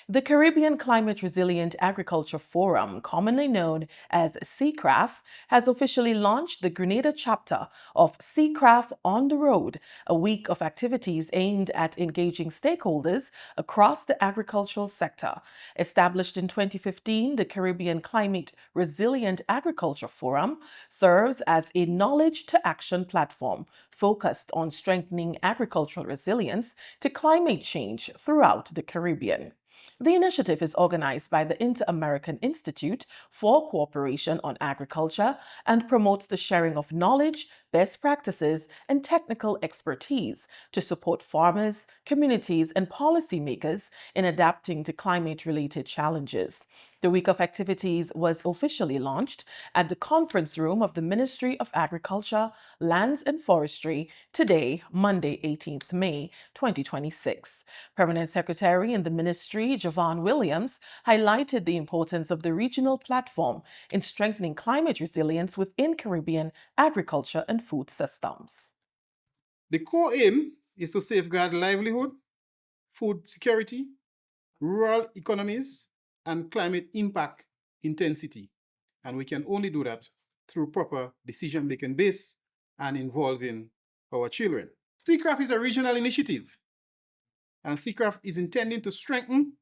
The Caribbean Climate Resilient Agriculture Forum, commonly known as Seacraft, has officially launched the Grenada chapter of Seacraft on the Road, a week of activities aimed at engaging stakeholders across the agricultural sector. Established in 2015, the Caribbean Climate Resilient Agriculture Forum serves as a knowledge-to-action platform focused on strengthening agricultural resilience to climate change throughout the Caribbean. The initiative is organized by the Inter-American Institute for Cooperation on Agriculture and promotes the sharing of knowledge, best practices, and technical expertise to support farmers, communities, and policymakers in adapting to climate-related challenges. The week of activities was officially launched at the conference room of the Ministry of Agriculture, Lands and Forestry today, Monday, 18th May, 2026. Permanent Secretary in the Ministry, Javon Williams, highlighted the importance of the regional platform in strengthening climate resilience within Caribbean agriculture and food systems. The core aim is to safeguard livelihood, food security, rural economies, and climate impact intensity. And we can only do that through proper decision-making base and involving our children. CCRAF is a regional initiative, and CCRAF is intending to strengthen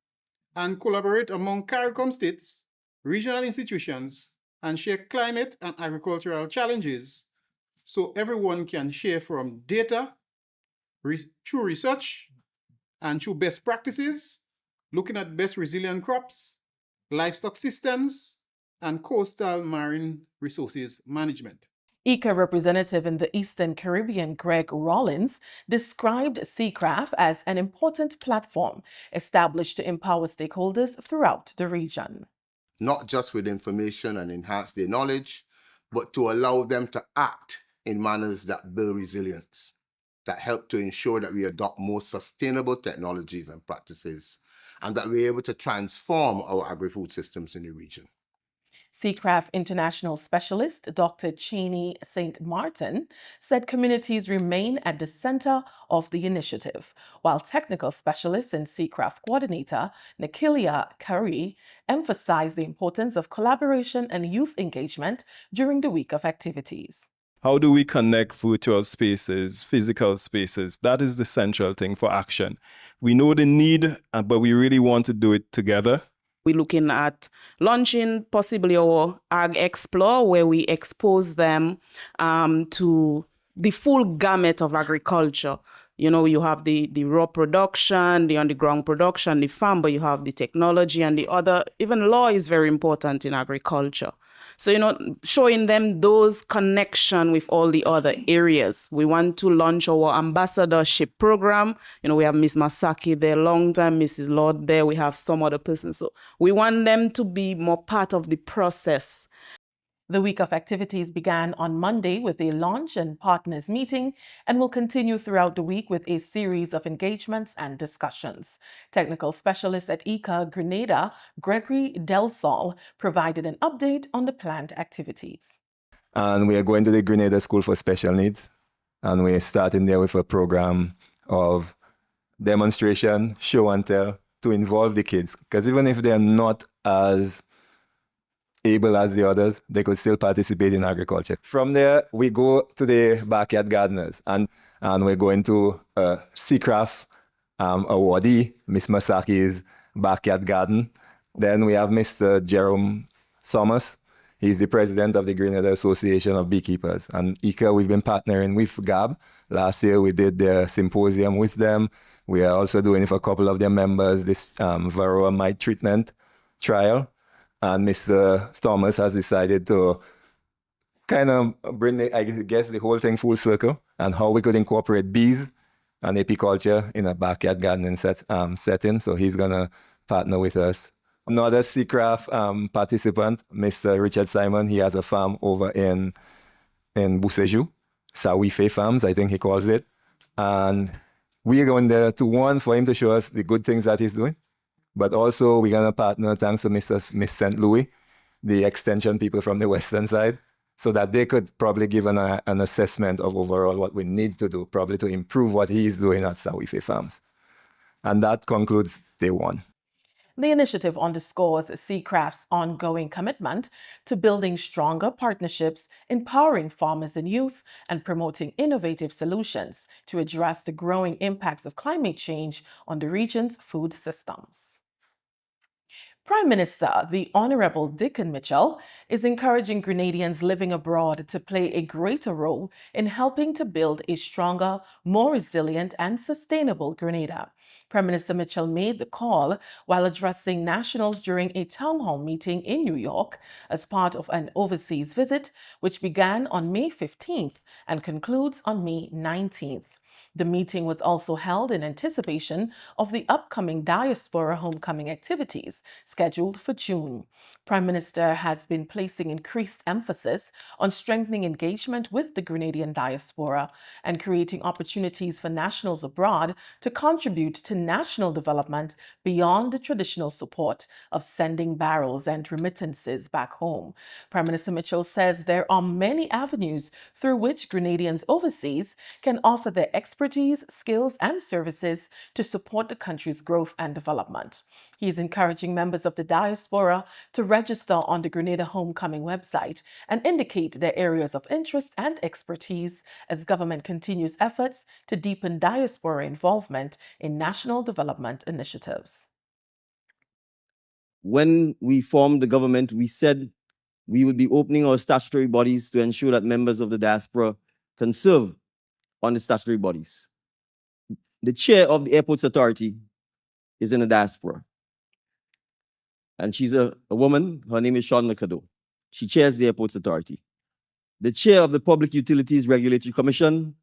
and collaborate among CARICOM states, regional institutions, and share climate and agricultural challenges so everyone can share from data, through research, and through best practices, looking at best resilient crops, livestock systems, and coastal marine resources management. ICA representative in the Eastern Caribbean, Greg Rollins, described CCRAF as an important platform established to empower stakeholders throughout the region. Not just with information and enhance their knowledge, but to allow them to act in manners that build resilience, that help to ensure that we adopt more sustainable technologies and practices, and that we're able to transform our agri-food systems in the region. CCRAF International Specialist Dr. Cheney St. Martin said communities remain at the center of the initiative, while technical specialist and CCRAF coordinator Nikilia Curry emphasized the importance of collaboration and youth engagement during the week of activities. How do we connect virtual spaces, physical spaces? That is the central thing for action. We know the need, but we really want to do it together. We're looking at launching possibly our Ag Explore, where we expose them to the full gamut of agriculture. You know, you have the raw production, the underground production, the farm, but you have the technology and the other, even law is very important in agriculture. So, you know, showing them those connection with all the other areas. We want to launch our ambassadorship program. You know, we have Miss Masaki there, long time, Mrs. Lord there, we have some other persons. So we want them to be more part of the process. The week of activities began on Monday with a launch and partners meeting and will continue throughout the week with a series of engagements and discussions. Technical specialist at ICA Grenada, Gregory Del Sol, provided an update on the planned activities. And we are going to the Grenada School for Special Needs, and we're starting there with a program of demonstration, show and tell, to involve the kids. Because even if they're not as able as the others, they could still participate in agriculture. From there, we go to the backyard gardeners, and we're going to CCRAF awardee, Miss Masaki's backyard garden. Then we have Mr. Jerome Thomas. He's the president of the Grenada Association of Beekeepers. And ICA, we've been partnering with GAB. Last year, we did the symposium with them. We are also doing it for a couple of their members, this varroa mite treatment trial. And Mr. Thomas has decided to kind of bring, the whole thing full circle and how we could incorporate bees and apiculture in a backyard gardening setting. So he's going to partner with us. Another CCRAF participant, Mr. Richard Simon, he has a farm over in Bousséjou, Sawife Farms, I think he calls it. And we're going there for him to show us the good things that he's doing. But also, we're going to partner, thanks to Miss St. Louis, the extension people from the western side, so that they could probably give an assessment of overall what we need to do, probably to improve what he's doing at Sawife Farms. And that concludes day one. The initiative underscores CCRAF's ongoing commitment to building stronger partnerships, empowering farmers and youth, and promoting innovative solutions to address the growing impacts of climate change on the region's food systems. Prime Minister, the Honorable Dickon Mitchell, is encouraging Grenadians living abroad to play a greater role in helping to build a stronger, more resilient and sustainable Grenada. Prime Minister Mitchell made the call while addressing nationals during a town hall meeting in New York as part of an overseas visit, which began on May 15th and concludes on May 19th. The meeting was also held in anticipation of the upcoming diaspora homecoming activities scheduled for June. Prime Minister has been placing increased emphasis on strengthening engagement with the Grenadian diaspora and creating opportunities for nationals abroad to contribute to national development beyond the traditional support of sending barrels and remittances back home. Prime Minister Mitchell says there are many avenues through which Grenadians overseas can offer their expertise expertise, skills, and services to support the country's growth and development. He is encouraging members of the diaspora to register on the Grenada Homecoming website and indicate their areas of interest and expertise as government continues efforts to deepen diaspora involvement in national development initiatives. When we formed the government, we said we would be opening our statutory bodies to ensure that members of the diaspora can serve on the statutory bodies. The chair of the Airports Authority is in the diaspora. And she's a woman. Her name is Sean Nakado. She chairs the Airports Authority. The chair of the Public Utilities Regulatory Commission,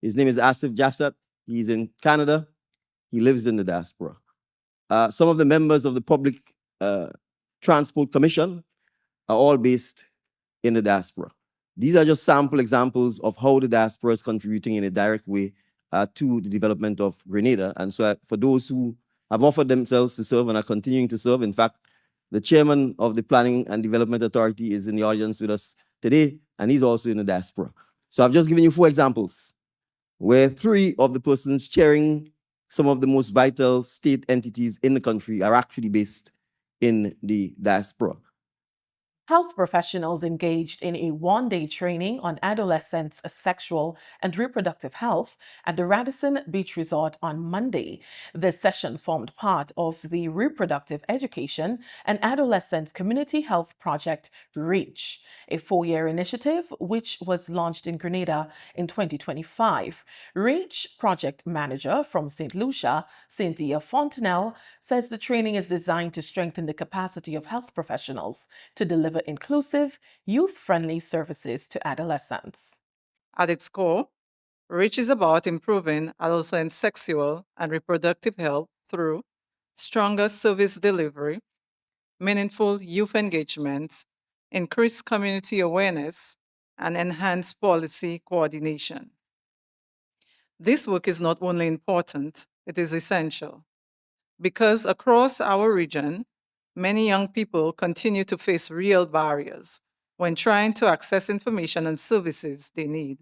his name is Asif Jassat. He's in Canada. He lives in the diaspora. Some of the members of the Public Transport Commission are all based in the diaspora. These are just sample examples of how the diaspora is contributing in a direct way to the development of Grenada. And so for those who have offered themselves to serve and are continuing to serve, in fact, the chairman of the Planning and Development Authority is in the audience with us today, and he's also in the diaspora. So I've just given you 4 examples where 3 of the persons chairing some of the most vital state entities in the country are actually based in the diaspora. Health professionals engaged in a one-day training on adolescents' sexual and reproductive health at the Radisson Beach Resort on Monday. This session formed part of the Reproductive Education and Adolescents Community Health Project REACH, a 4-year initiative which was launched in Grenada in 2025. REACH project manager from St. Lucia, Cynthia Fontenelle, says the training is designed to strengthen the capacity of health professionals to deliver inclusive, youth-friendly services to adolescents. At its core, REACH is about improving adolescent sexual and reproductive health through stronger service delivery, meaningful youth engagement, increased community awareness, and enhanced policy coordination. This work is not only important, it is essential, because across our region, many young people continue to face real barriers when trying to access information and services they need.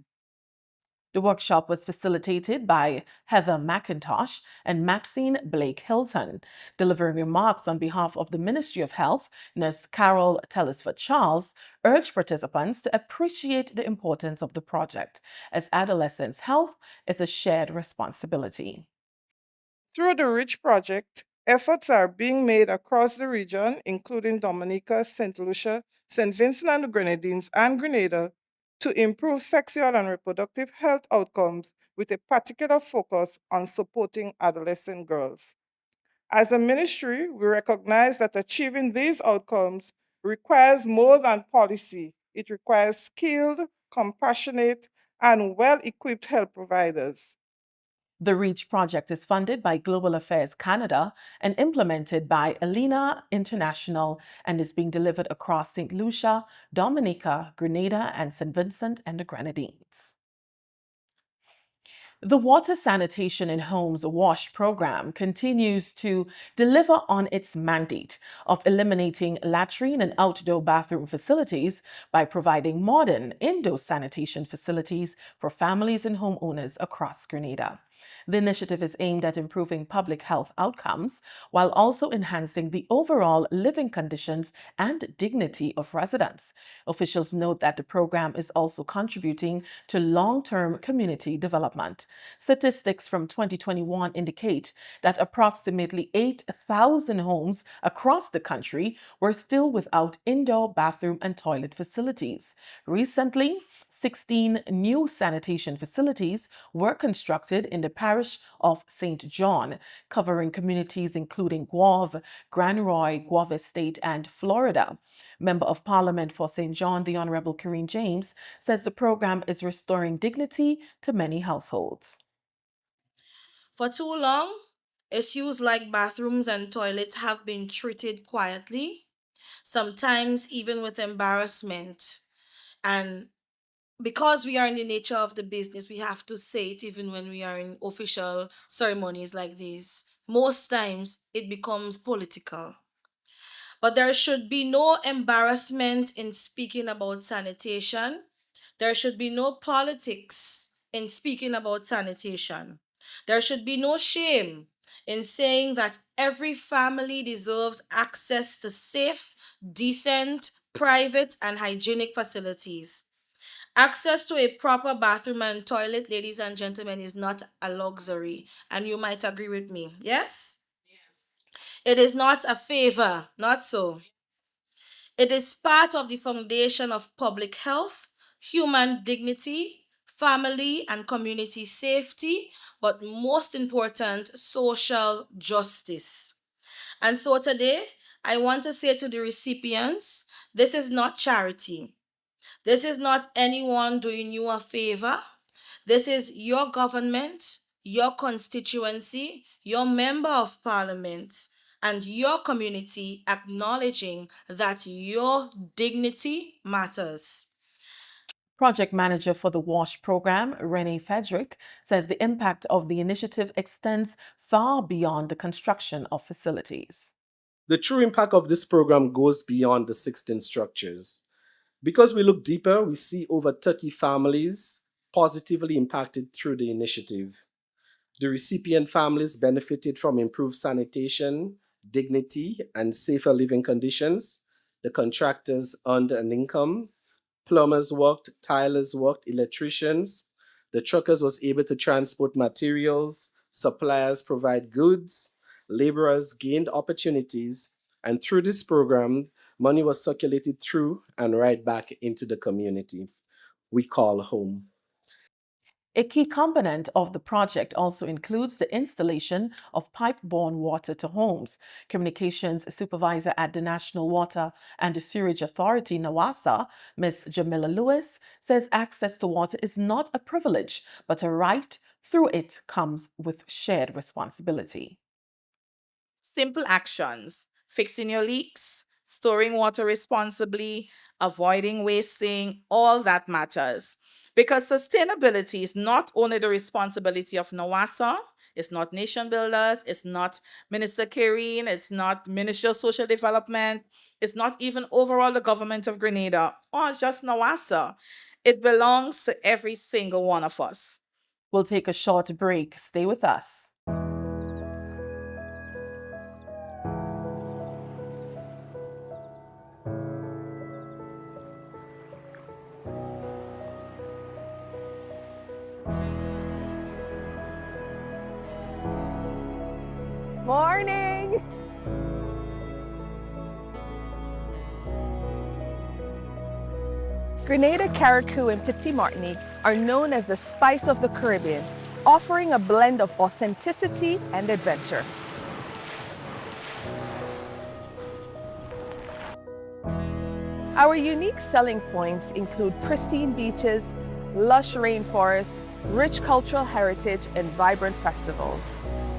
The workshop was facilitated by Heather McIntosh and Maxine Blake Hilton. Delivering remarks on behalf of the Ministry of Health, Nurse Carol Telesford-Charles urged participants to appreciate the importance of the project, as adolescents' health is a shared responsibility. Through the REACH project, efforts are being made across the region, including Dominica, St. Lucia, St. Vincent and the Grenadines, and Grenada, to improve sexual and reproductive health outcomes with a particular focus on supporting adolescent girls. As a ministry, we recognize that achieving these outcomes requires more than policy. It requires skilled, compassionate, and well-equipped health providers. The REACH project is funded by Global Affairs Canada and implemented by Alina International and is being delivered across St. Lucia, Dominica, Grenada, and St. Vincent and the Grenadines. The Water Sanitation in Homes WASH program continues to deliver on its mandate of eliminating latrine and outdoor bathroom facilities by providing modern indoor sanitation facilities for families and homeowners across Grenada. The initiative is aimed at improving public health outcomes while also enhancing the overall living conditions and dignity of residents. Officials note that the program is also contributing to long-term community development. Statistics from 2021 indicate that approximately 8,000 homes across the country were still without indoor bathroom and toilet facilities. Recently, 16 new sanitation facilities were constructed in the parish of St. John, covering communities including Guave, Grand Roy, Guave Estate, and Florida. Member of Parliament for St. John, the Honorable Karine James, says the program is restoring dignity to many households. For too long, issues like bathrooms and toilets have been treated quietly, sometimes even with embarrassment. And because we are in the nature of the business, we have to say it even when we are in official ceremonies like this. Most times it becomes political. But there should be no embarrassment in speaking about sanitation. There should be no politics in speaking about sanitation. There should be no shame in saying that every family deserves access to safe, decent, private, and hygienic facilities. Access to a proper bathroom and toilet, ladies and gentlemen, is not a luxury. And you might agree with me. Yes? It is not a favor, not so. It is part of the foundation of public health, human dignity, family and community safety, but most important, social justice. And so today, I want to say to the recipients, this is not charity. This is not anyone doing you a favor. This is your government, your constituency, your member of parliament, and your community acknowledging that your dignity matters. Project manager for the WASH program, Renee Frederick, says the impact of the initiative extends far beyond the construction of facilities. The true impact of this program goes beyond the 16 structures. Because we look deeper, we see over 30 families positively impacted through the initiative. The recipient families benefited from improved sanitation, dignity, and safer living conditions. The contractors earned an income. Plumbers worked, tilers worked, electricians. The truckers was able to transport materials, suppliers provide goods, laborers gained opportunities, and through this program, money was circulated through and right back into the community we call home. A key component of the project also includes the installation of pipe-borne water to homes. Communications supervisor at the National Water and Sewerage Authority, NWASA, Ms. Jamila Lewis, says access to water is not a privilege, but a right. Through it comes with shared responsibility. Simple actions: fixing your leaks, storing water responsibly, avoiding wasting, all that matters. Because sustainability is not only the responsibility of NWASA, it's not nation builders, it's not Minister Karine, it's not Ministry of Social Development, it's not even overall the government of Grenada or just NWASA. It belongs to every single one of us. We'll take a short break. Stay with us. Morning! Grenada, Carriacou, and Petit Martinique are known as the spice of the Caribbean, offering a blend of authenticity and adventure. Our unique selling points include pristine beaches, lush rainforests, rich cultural heritage, and vibrant festivals.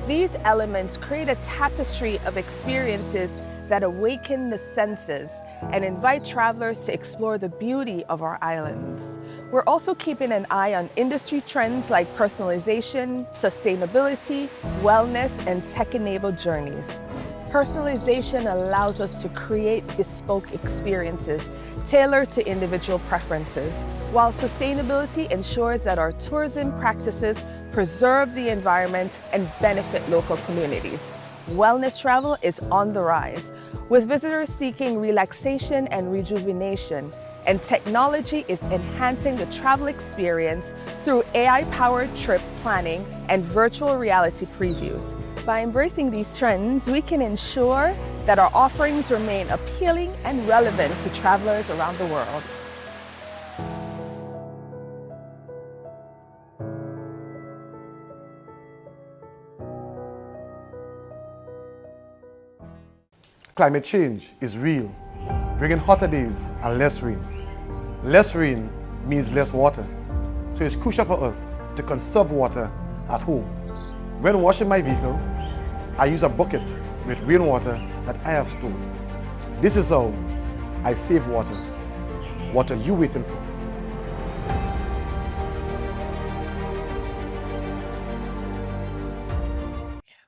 These elements create a tapestry of experiences that awaken the senses and invite travelers to explore the beauty of our islands. We're also keeping an eye on industry trends like personalization, sustainability, wellness, and tech-enabled journeys. Personalization allows us to create bespoke experiences tailored to individual preferences, while sustainability ensures that our tourism practices preserve the environment and benefit local communities. Wellness travel is on the rise, with visitors seeking relaxation and rejuvenation, and technology is enhancing the travel experience through AI-powered trip planning and virtual reality previews. By embracing these trends, we can ensure that our offerings remain appealing and relevant to travelers around the world. Climate change is real, bringing hotter days and less rain. Less rain means less water, so it's crucial for us to conserve water at home. When washing my vehicle, I use a bucket with rainwater that I have stored. This is how I save water. What are you waiting for?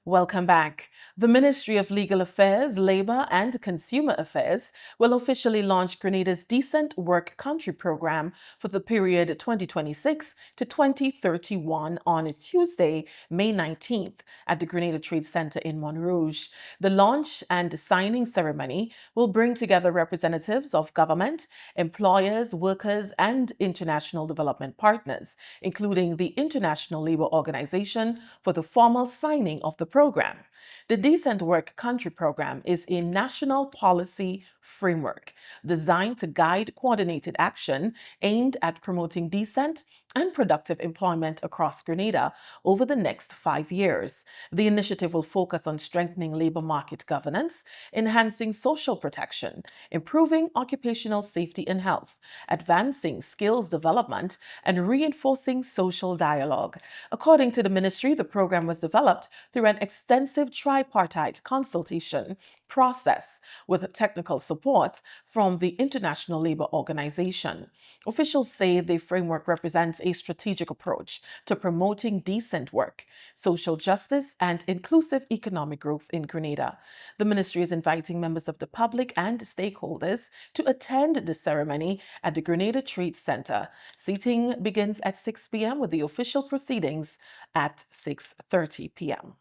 Welcome back. The Ministry of Legal Affairs, Labor and Consumer Affairs will officially launch Grenada's Decent Work Country program for the period 2026 to 2031 on Tuesday, May 19th at the Grenada Trade Center in Montrouge. The launch and signing ceremony will bring together representatives of government, employers, workers, and international development partners, including the International Labour Organization, for the formal signing of the program. The Decent Work Country program is a national policy framework designed to guide coordinated action aimed at promoting decent and productive employment across Grenada over the next 5 years. The initiative will focus on strengthening labor market governance, enhancing social protection, improving occupational safety and health, advancing skills development, and reinforcing social dialogue. According to the ministry, the program was developed through an extensive tripartite consultation process with technical support from the International Labour Organization. Officials say the framework represents a strategic approach to promoting decent work, social justice, and inclusive economic growth in Grenada. The ministry is inviting members of the public and stakeholders to attend the ceremony at the Grenada Trade Center. Seating begins at 6 p.m. with the official proceedings at 6:30 p.m.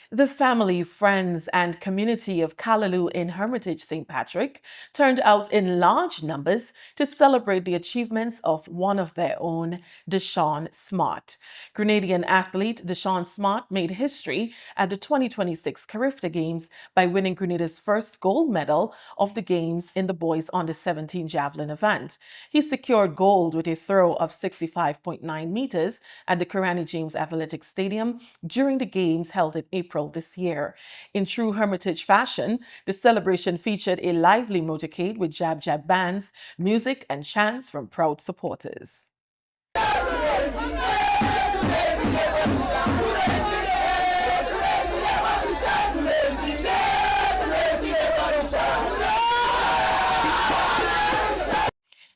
The family, friends, and community of Callaloo in Hermitage St. Patrick turned out in large numbers to celebrate the achievements of one of their own, Deshaun Smart. Grenadian athlete Deshaun Smart made history at the 2026 Carifta Games by winning Grenada's first gold medal of the Games in the boys under 17 javelin event. He secured gold with a throw of 65.9 meters at the Karani James Athletics Stadium during the Games held in April this year. In true Hermitage fashion, the celebration featured a lively motorcade with jab bands, music, and chants from proud supporters.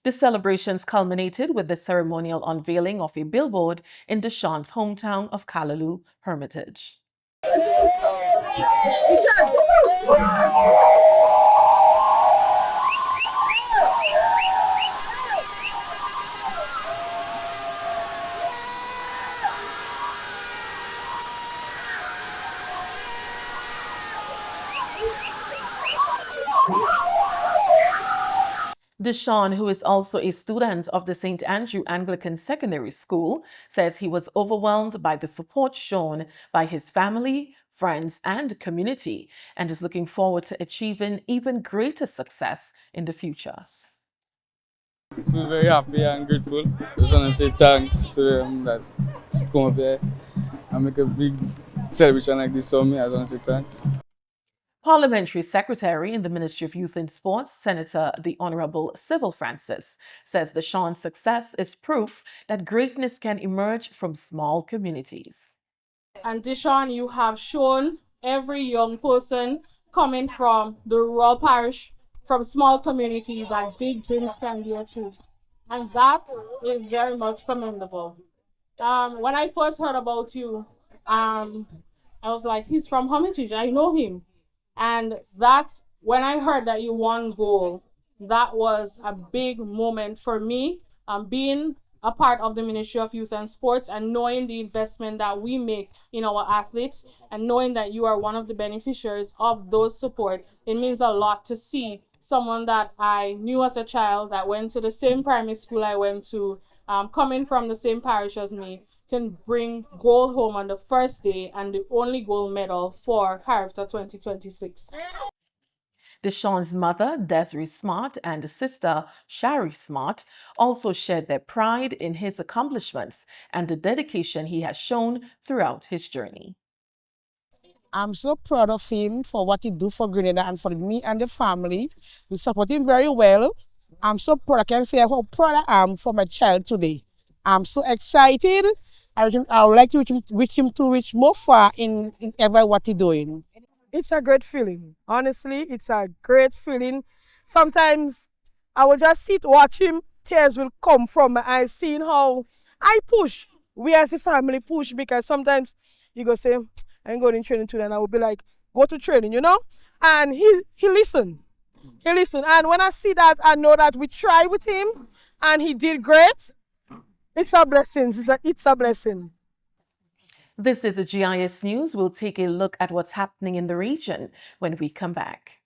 The celebrations culminated with the ceremonial unveiling of a billboard in Deshaun's hometown of Callaloo, Hermitage. Deshaun, who is also a student of the St. Andrew Anglican Secondary School, says he was overwhelmed by the support shown by his family, friends, and community, and is looking forward to achieving even greater success in the future. I feel very happy and grateful. Just want to say thanks to them that come up here and make a big celebration like this for me. I just want to say thanks. Parliamentary Secretary in the Ministry of Youth and Sports, Senator the Honorable Civil Francis, says Deshaun's success is proof that greatness can emerge from small communities. And Deshaun, you have shown every young person coming from the rural parish, from small communities, that big dreams can be achieved. And that is very much commendable. When I first heard about you, I was like, he's from Hermitage, I know him. And that's when I heard that you won gold, that was a big moment for me, being a part of the Ministry of Youth and Sports and knowing the investment that we make in our athletes and knowing that you are one of the beneficiaries of those support. It means a lot to see someone that I knew as a child that went to the same primary school I went to, coming from the same parish as me, can bring gold home on the first day and the only gold medal for Carifta 2026. Deshaun's mother, Desiree Smart, and sister, Shari Smart, also shared their pride in his accomplishments and the dedication he has shown throughout his journey. I'm so proud of him for what he do for Grenada and for me and the family. We support him very well. I'm so proud. I can say how proud I am for my child today. I'm so excited. I would like to reach him to reach more far in ever what he's doing. It's a great feeling. Honestly, it's a great feeling. Sometimes I will just sit, watch him, tears will come from my eyes, seeing how I push. We as a family push because sometimes he go say, I ain't going in training today, and I would be like, go to training, you know? And he listened. He listened. And when I see that, I know that we tried with him and he did great. It's a blessing. It's a blessing. This is the GIS News. We'll take a look at what's happening in the region when we come back.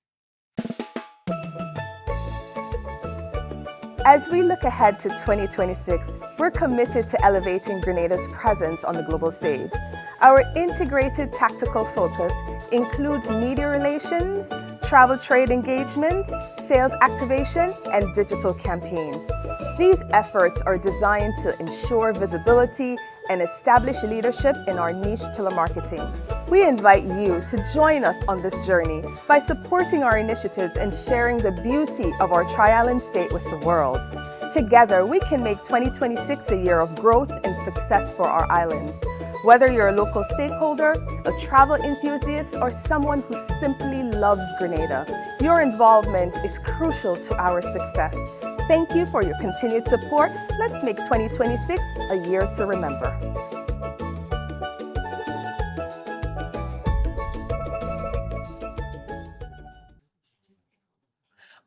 As we look ahead to 2026, we're committed to elevating Grenada's presence on the global stage. Our integrated tactical focus includes media relations, travel trade engagement, sales activation, and digital campaigns. These efforts are designed to ensure visibility and establish leadership in our niche pillar marketing. We invite you to join us on this journey by supporting our initiatives and sharing the beauty of our Tri-Island state with the world. Together, we can make 2026 a year of growth and success for our islands. Whether you're a local stakeholder, a travel enthusiast, or someone who simply loves Grenada, your involvement is crucial to our success. Thank you for your continued support. Let's make 2026 a year to remember.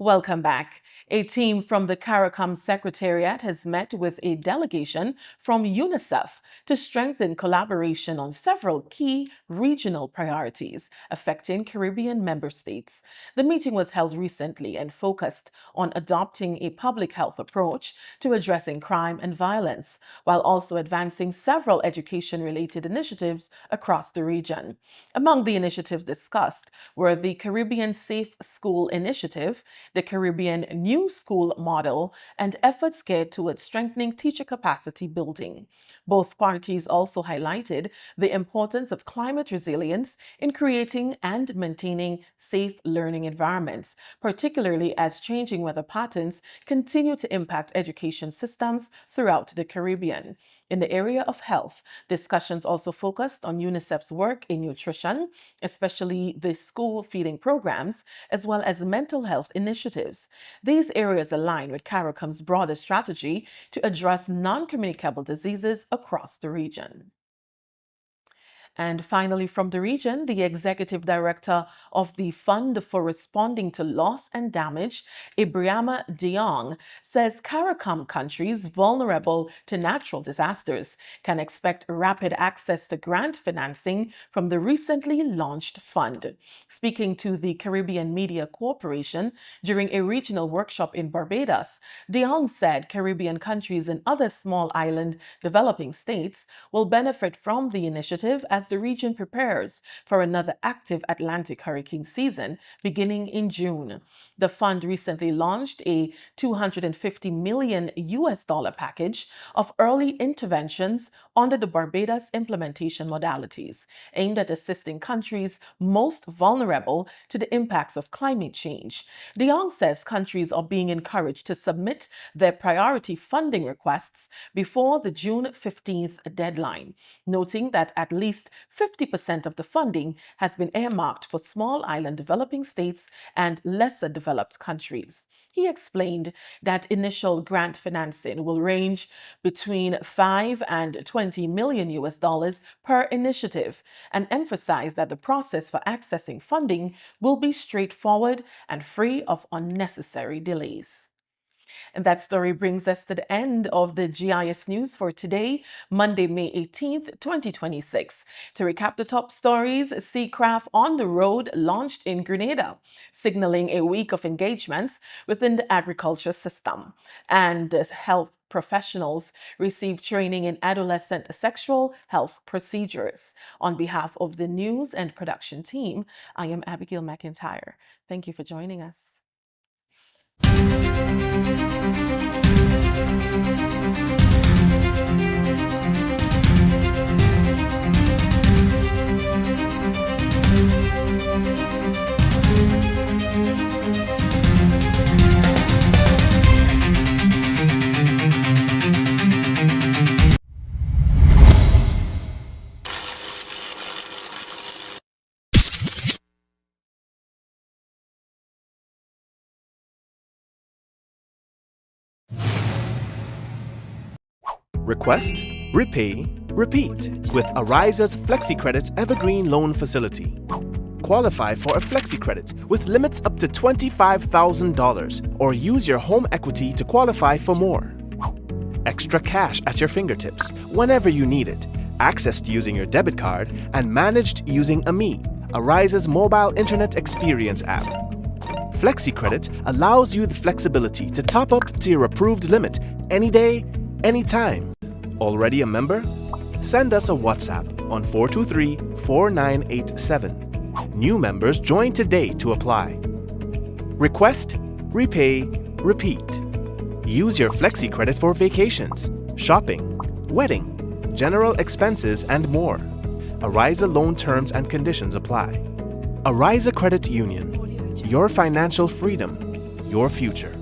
Welcome back. A team from the CARICOM Secretariat has met with a delegation from UNICEF to strengthen collaboration on several key regional priorities affecting Caribbean member states. The meeting was held recently and focused on adopting a public health approach to addressing crime and violence, while also advancing several education-related initiatives across the region. Among the initiatives discussed were the Caribbean Safe School Initiative, the Caribbean New School Model, and efforts geared towards strengthening teacher capacity building. Both parties also highlighted the importance of climate resilience in creating and maintaining safe learning environments, particularly as changing weather patterns continue to impact education systems throughout the Caribbean. In the area of health, discussions also focused on UNICEF's work in nutrition, especially the school feeding programs, as well as mental health initiatives. These areas align with CARICOM's broader strategy to address non-communicable diseases across the region. And finally, from the region, the Executive Director of the Fund for Responding to Loss and Damage, Ibriama Diong, says CARICOM countries vulnerable to natural disasters can expect rapid access to grant financing from the recently launched fund. Speaking to the Caribbean Media Corporation during a regional workshop in Barbados, Diong said Caribbean countries and other small island developing states will benefit from the initiative as the region prepares for another active Atlantic hurricane season beginning in June. The fund recently launched a $250 million package of early interventions under the Barbados implementation modalities, aimed at assisting countries most vulnerable to the impacts of climate change. Diong says countries are being encouraged to submit their priority funding requests before the June 15th deadline, noting that at least 50% of the funding has been earmarked for small island developing states and lesser developed countries. He explained that initial grant financing will range between $5 and $20 million per initiative, and emphasized that the process for accessing funding will be straightforward and free of unnecessary delays. And that story brings us to the end of the GIS News for today, Monday, May 18th, 2026. To recap the top stories, Seacraft on the Road launched in Grenada, signaling a week of engagements within the agriculture system. And health professionals receive training in adolescent sexual health procedures. On behalf of the news and production team, I am Abigail McIntyre. Thank you for joining us. Request, repay, Repeat with Ariza's FlexiCredit Evergreen Loan Facility. Qualify for a FlexiCredit with limits up to $25,000 or use your home equity to qualify for more. Extra cash at your fingertips whenever you need it, accessed using your debit card, and managed using AMI, Ariza's mobile internet experience app. FlexiCredit allows you the flexibility to top up to your approved limit any day, anytime. Already a member? Send us a WhatsApp on 423-4987. New members join today to apply. Request, repay, repeat. Use your FlexiCredit for vacations, shopping, wedding, general expenses, and more. Ariza loan terms and conditions apply. Ariza Credit Union. Your financial freedom, your future.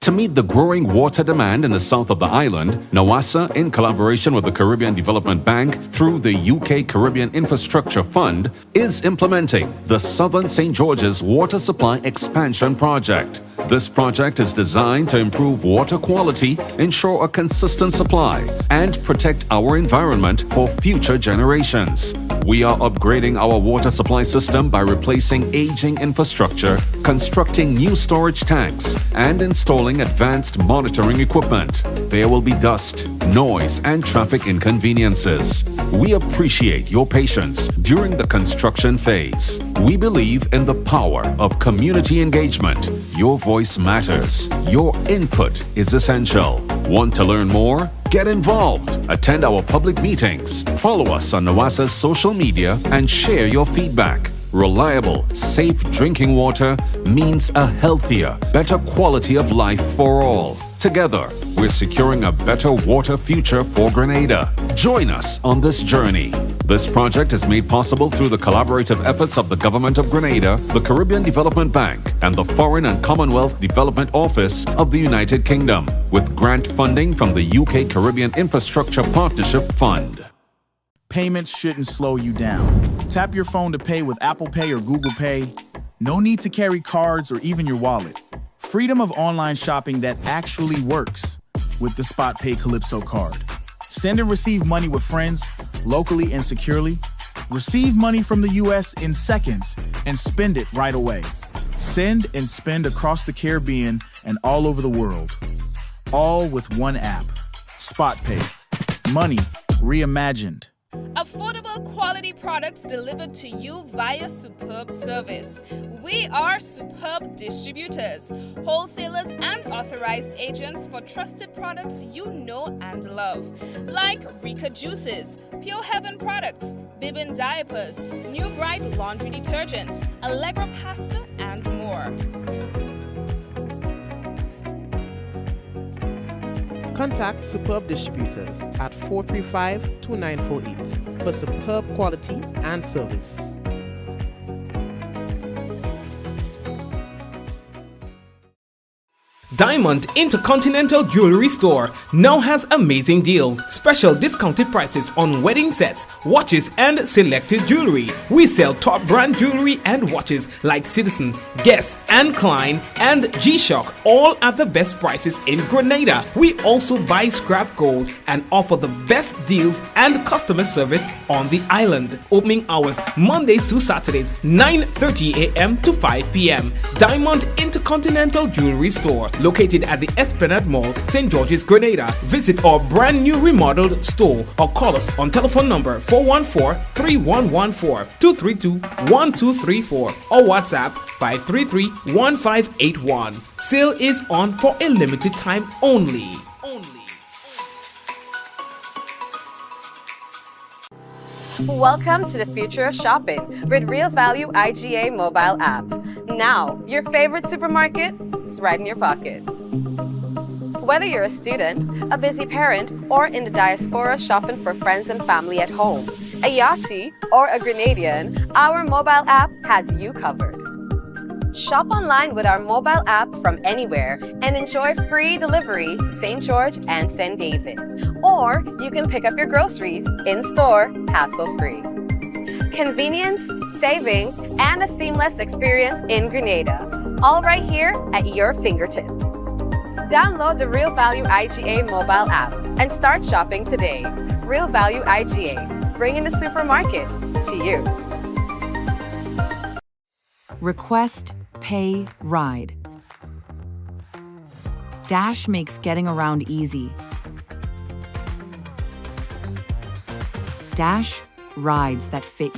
To meet the growing water demand in the south of the island, NOASA, in collaboration with the Caribbean Development Bank through the UK Caribbean Infrastructure Fund, is implementing the Southern St. George's Water Supply Expansion Project. This project is designed to improve water quality, ensure a consistent supply, and protect our environment for future generations. We are upgrading our water supply system by replacing aging infrastructure, constructing new storage tanks, and installing advanced monitoring equipment. There will be dust, noise, and traffic inconveniences. We appreciate your patience during the construction phase. We believe in the power of community engagement. Your voice matters. Your input is essential. Want to learn more? Get involved. Attend our public meetings. Follow us on NOASA's social media and share your feedback. Reliable, safe drinking water means a healthier, better quality of life for all. Together, we're securing a better water future for Grenada. Join us on this journey. This project is made possible through the collaborative efforts of the Government of Grenada, the Caribbean Development Bank, and the Foreign and Commonwealth Development Office of the United Kingdom, with grant funding from the UK Caribbean Infrastructure Partnership Fund. Payments shouldn't slow you down. Tap your phone to pay with Apple Pay or Google Pay. No need to carry cards or even your wallet. Freedom of online shopping that actually works with the Spot Pay Calypso card. Send and receive money with friends, locally and securely. Receive money from the US in seconds and spend it right away. Send and spend across the Caribbean and all over the world. All with one app. Spot Pay. Money reimagined. Affordable quality products delivered to you via superb service. We are Superb Distributors, wholesalers and authorized agents for trusted products you know and love, like Rika Juices, Pure Heaven products, Bibbin diapers, New Bright laundry detergent, Allegra pasta, and more. Contact Superb Distributors at 435-2948 for superb quality and service. Diamond Intercontinental Jewelry Store now has amazing deals, special discounted prices on wedding sets, watches, and selected jewelry. We sell top brand jewelry and watches like Citizen, Guess, and Klein, and G-Shock, all at the best prices in Grenada. We also buy scrap gold and offer the best deals and customer service on the island. Opening hours Mondays to Saturdays, 9:30 a.m. to 5 p.m. Diamond Intercontinental Jewelry Store, located at the Esplanade Mall, St. George's, Grenada. Visit our brand new remodeled store or call us on telephone number 414-3114, 232-1234 or WhatsApp 533-1581. Sale is on for a limited time only. Welcome to the future of shopping with Real Value IGA mobile app. Now, your favorite supermarket is right in your pocket. Whether you're a student, a busy parent, or in the diaspora shopping for friends and family at home, a Yachty, or a Grenadian, our mobile app has you covered. Shop online with our mobile app from anywhere and enjoy free delivery to St. George and St. David. Or you can pick up your groceries in-store, hassle-free. Convenience, savings, and a seamless experience in Grenada. All right here at your fingertips. Download the Real Value IGA mobile app and start shopping today. Real Value IGA, bringing the supermarket to you. Request, pay, ride. Dash makes getting around easy. Dash rides that fit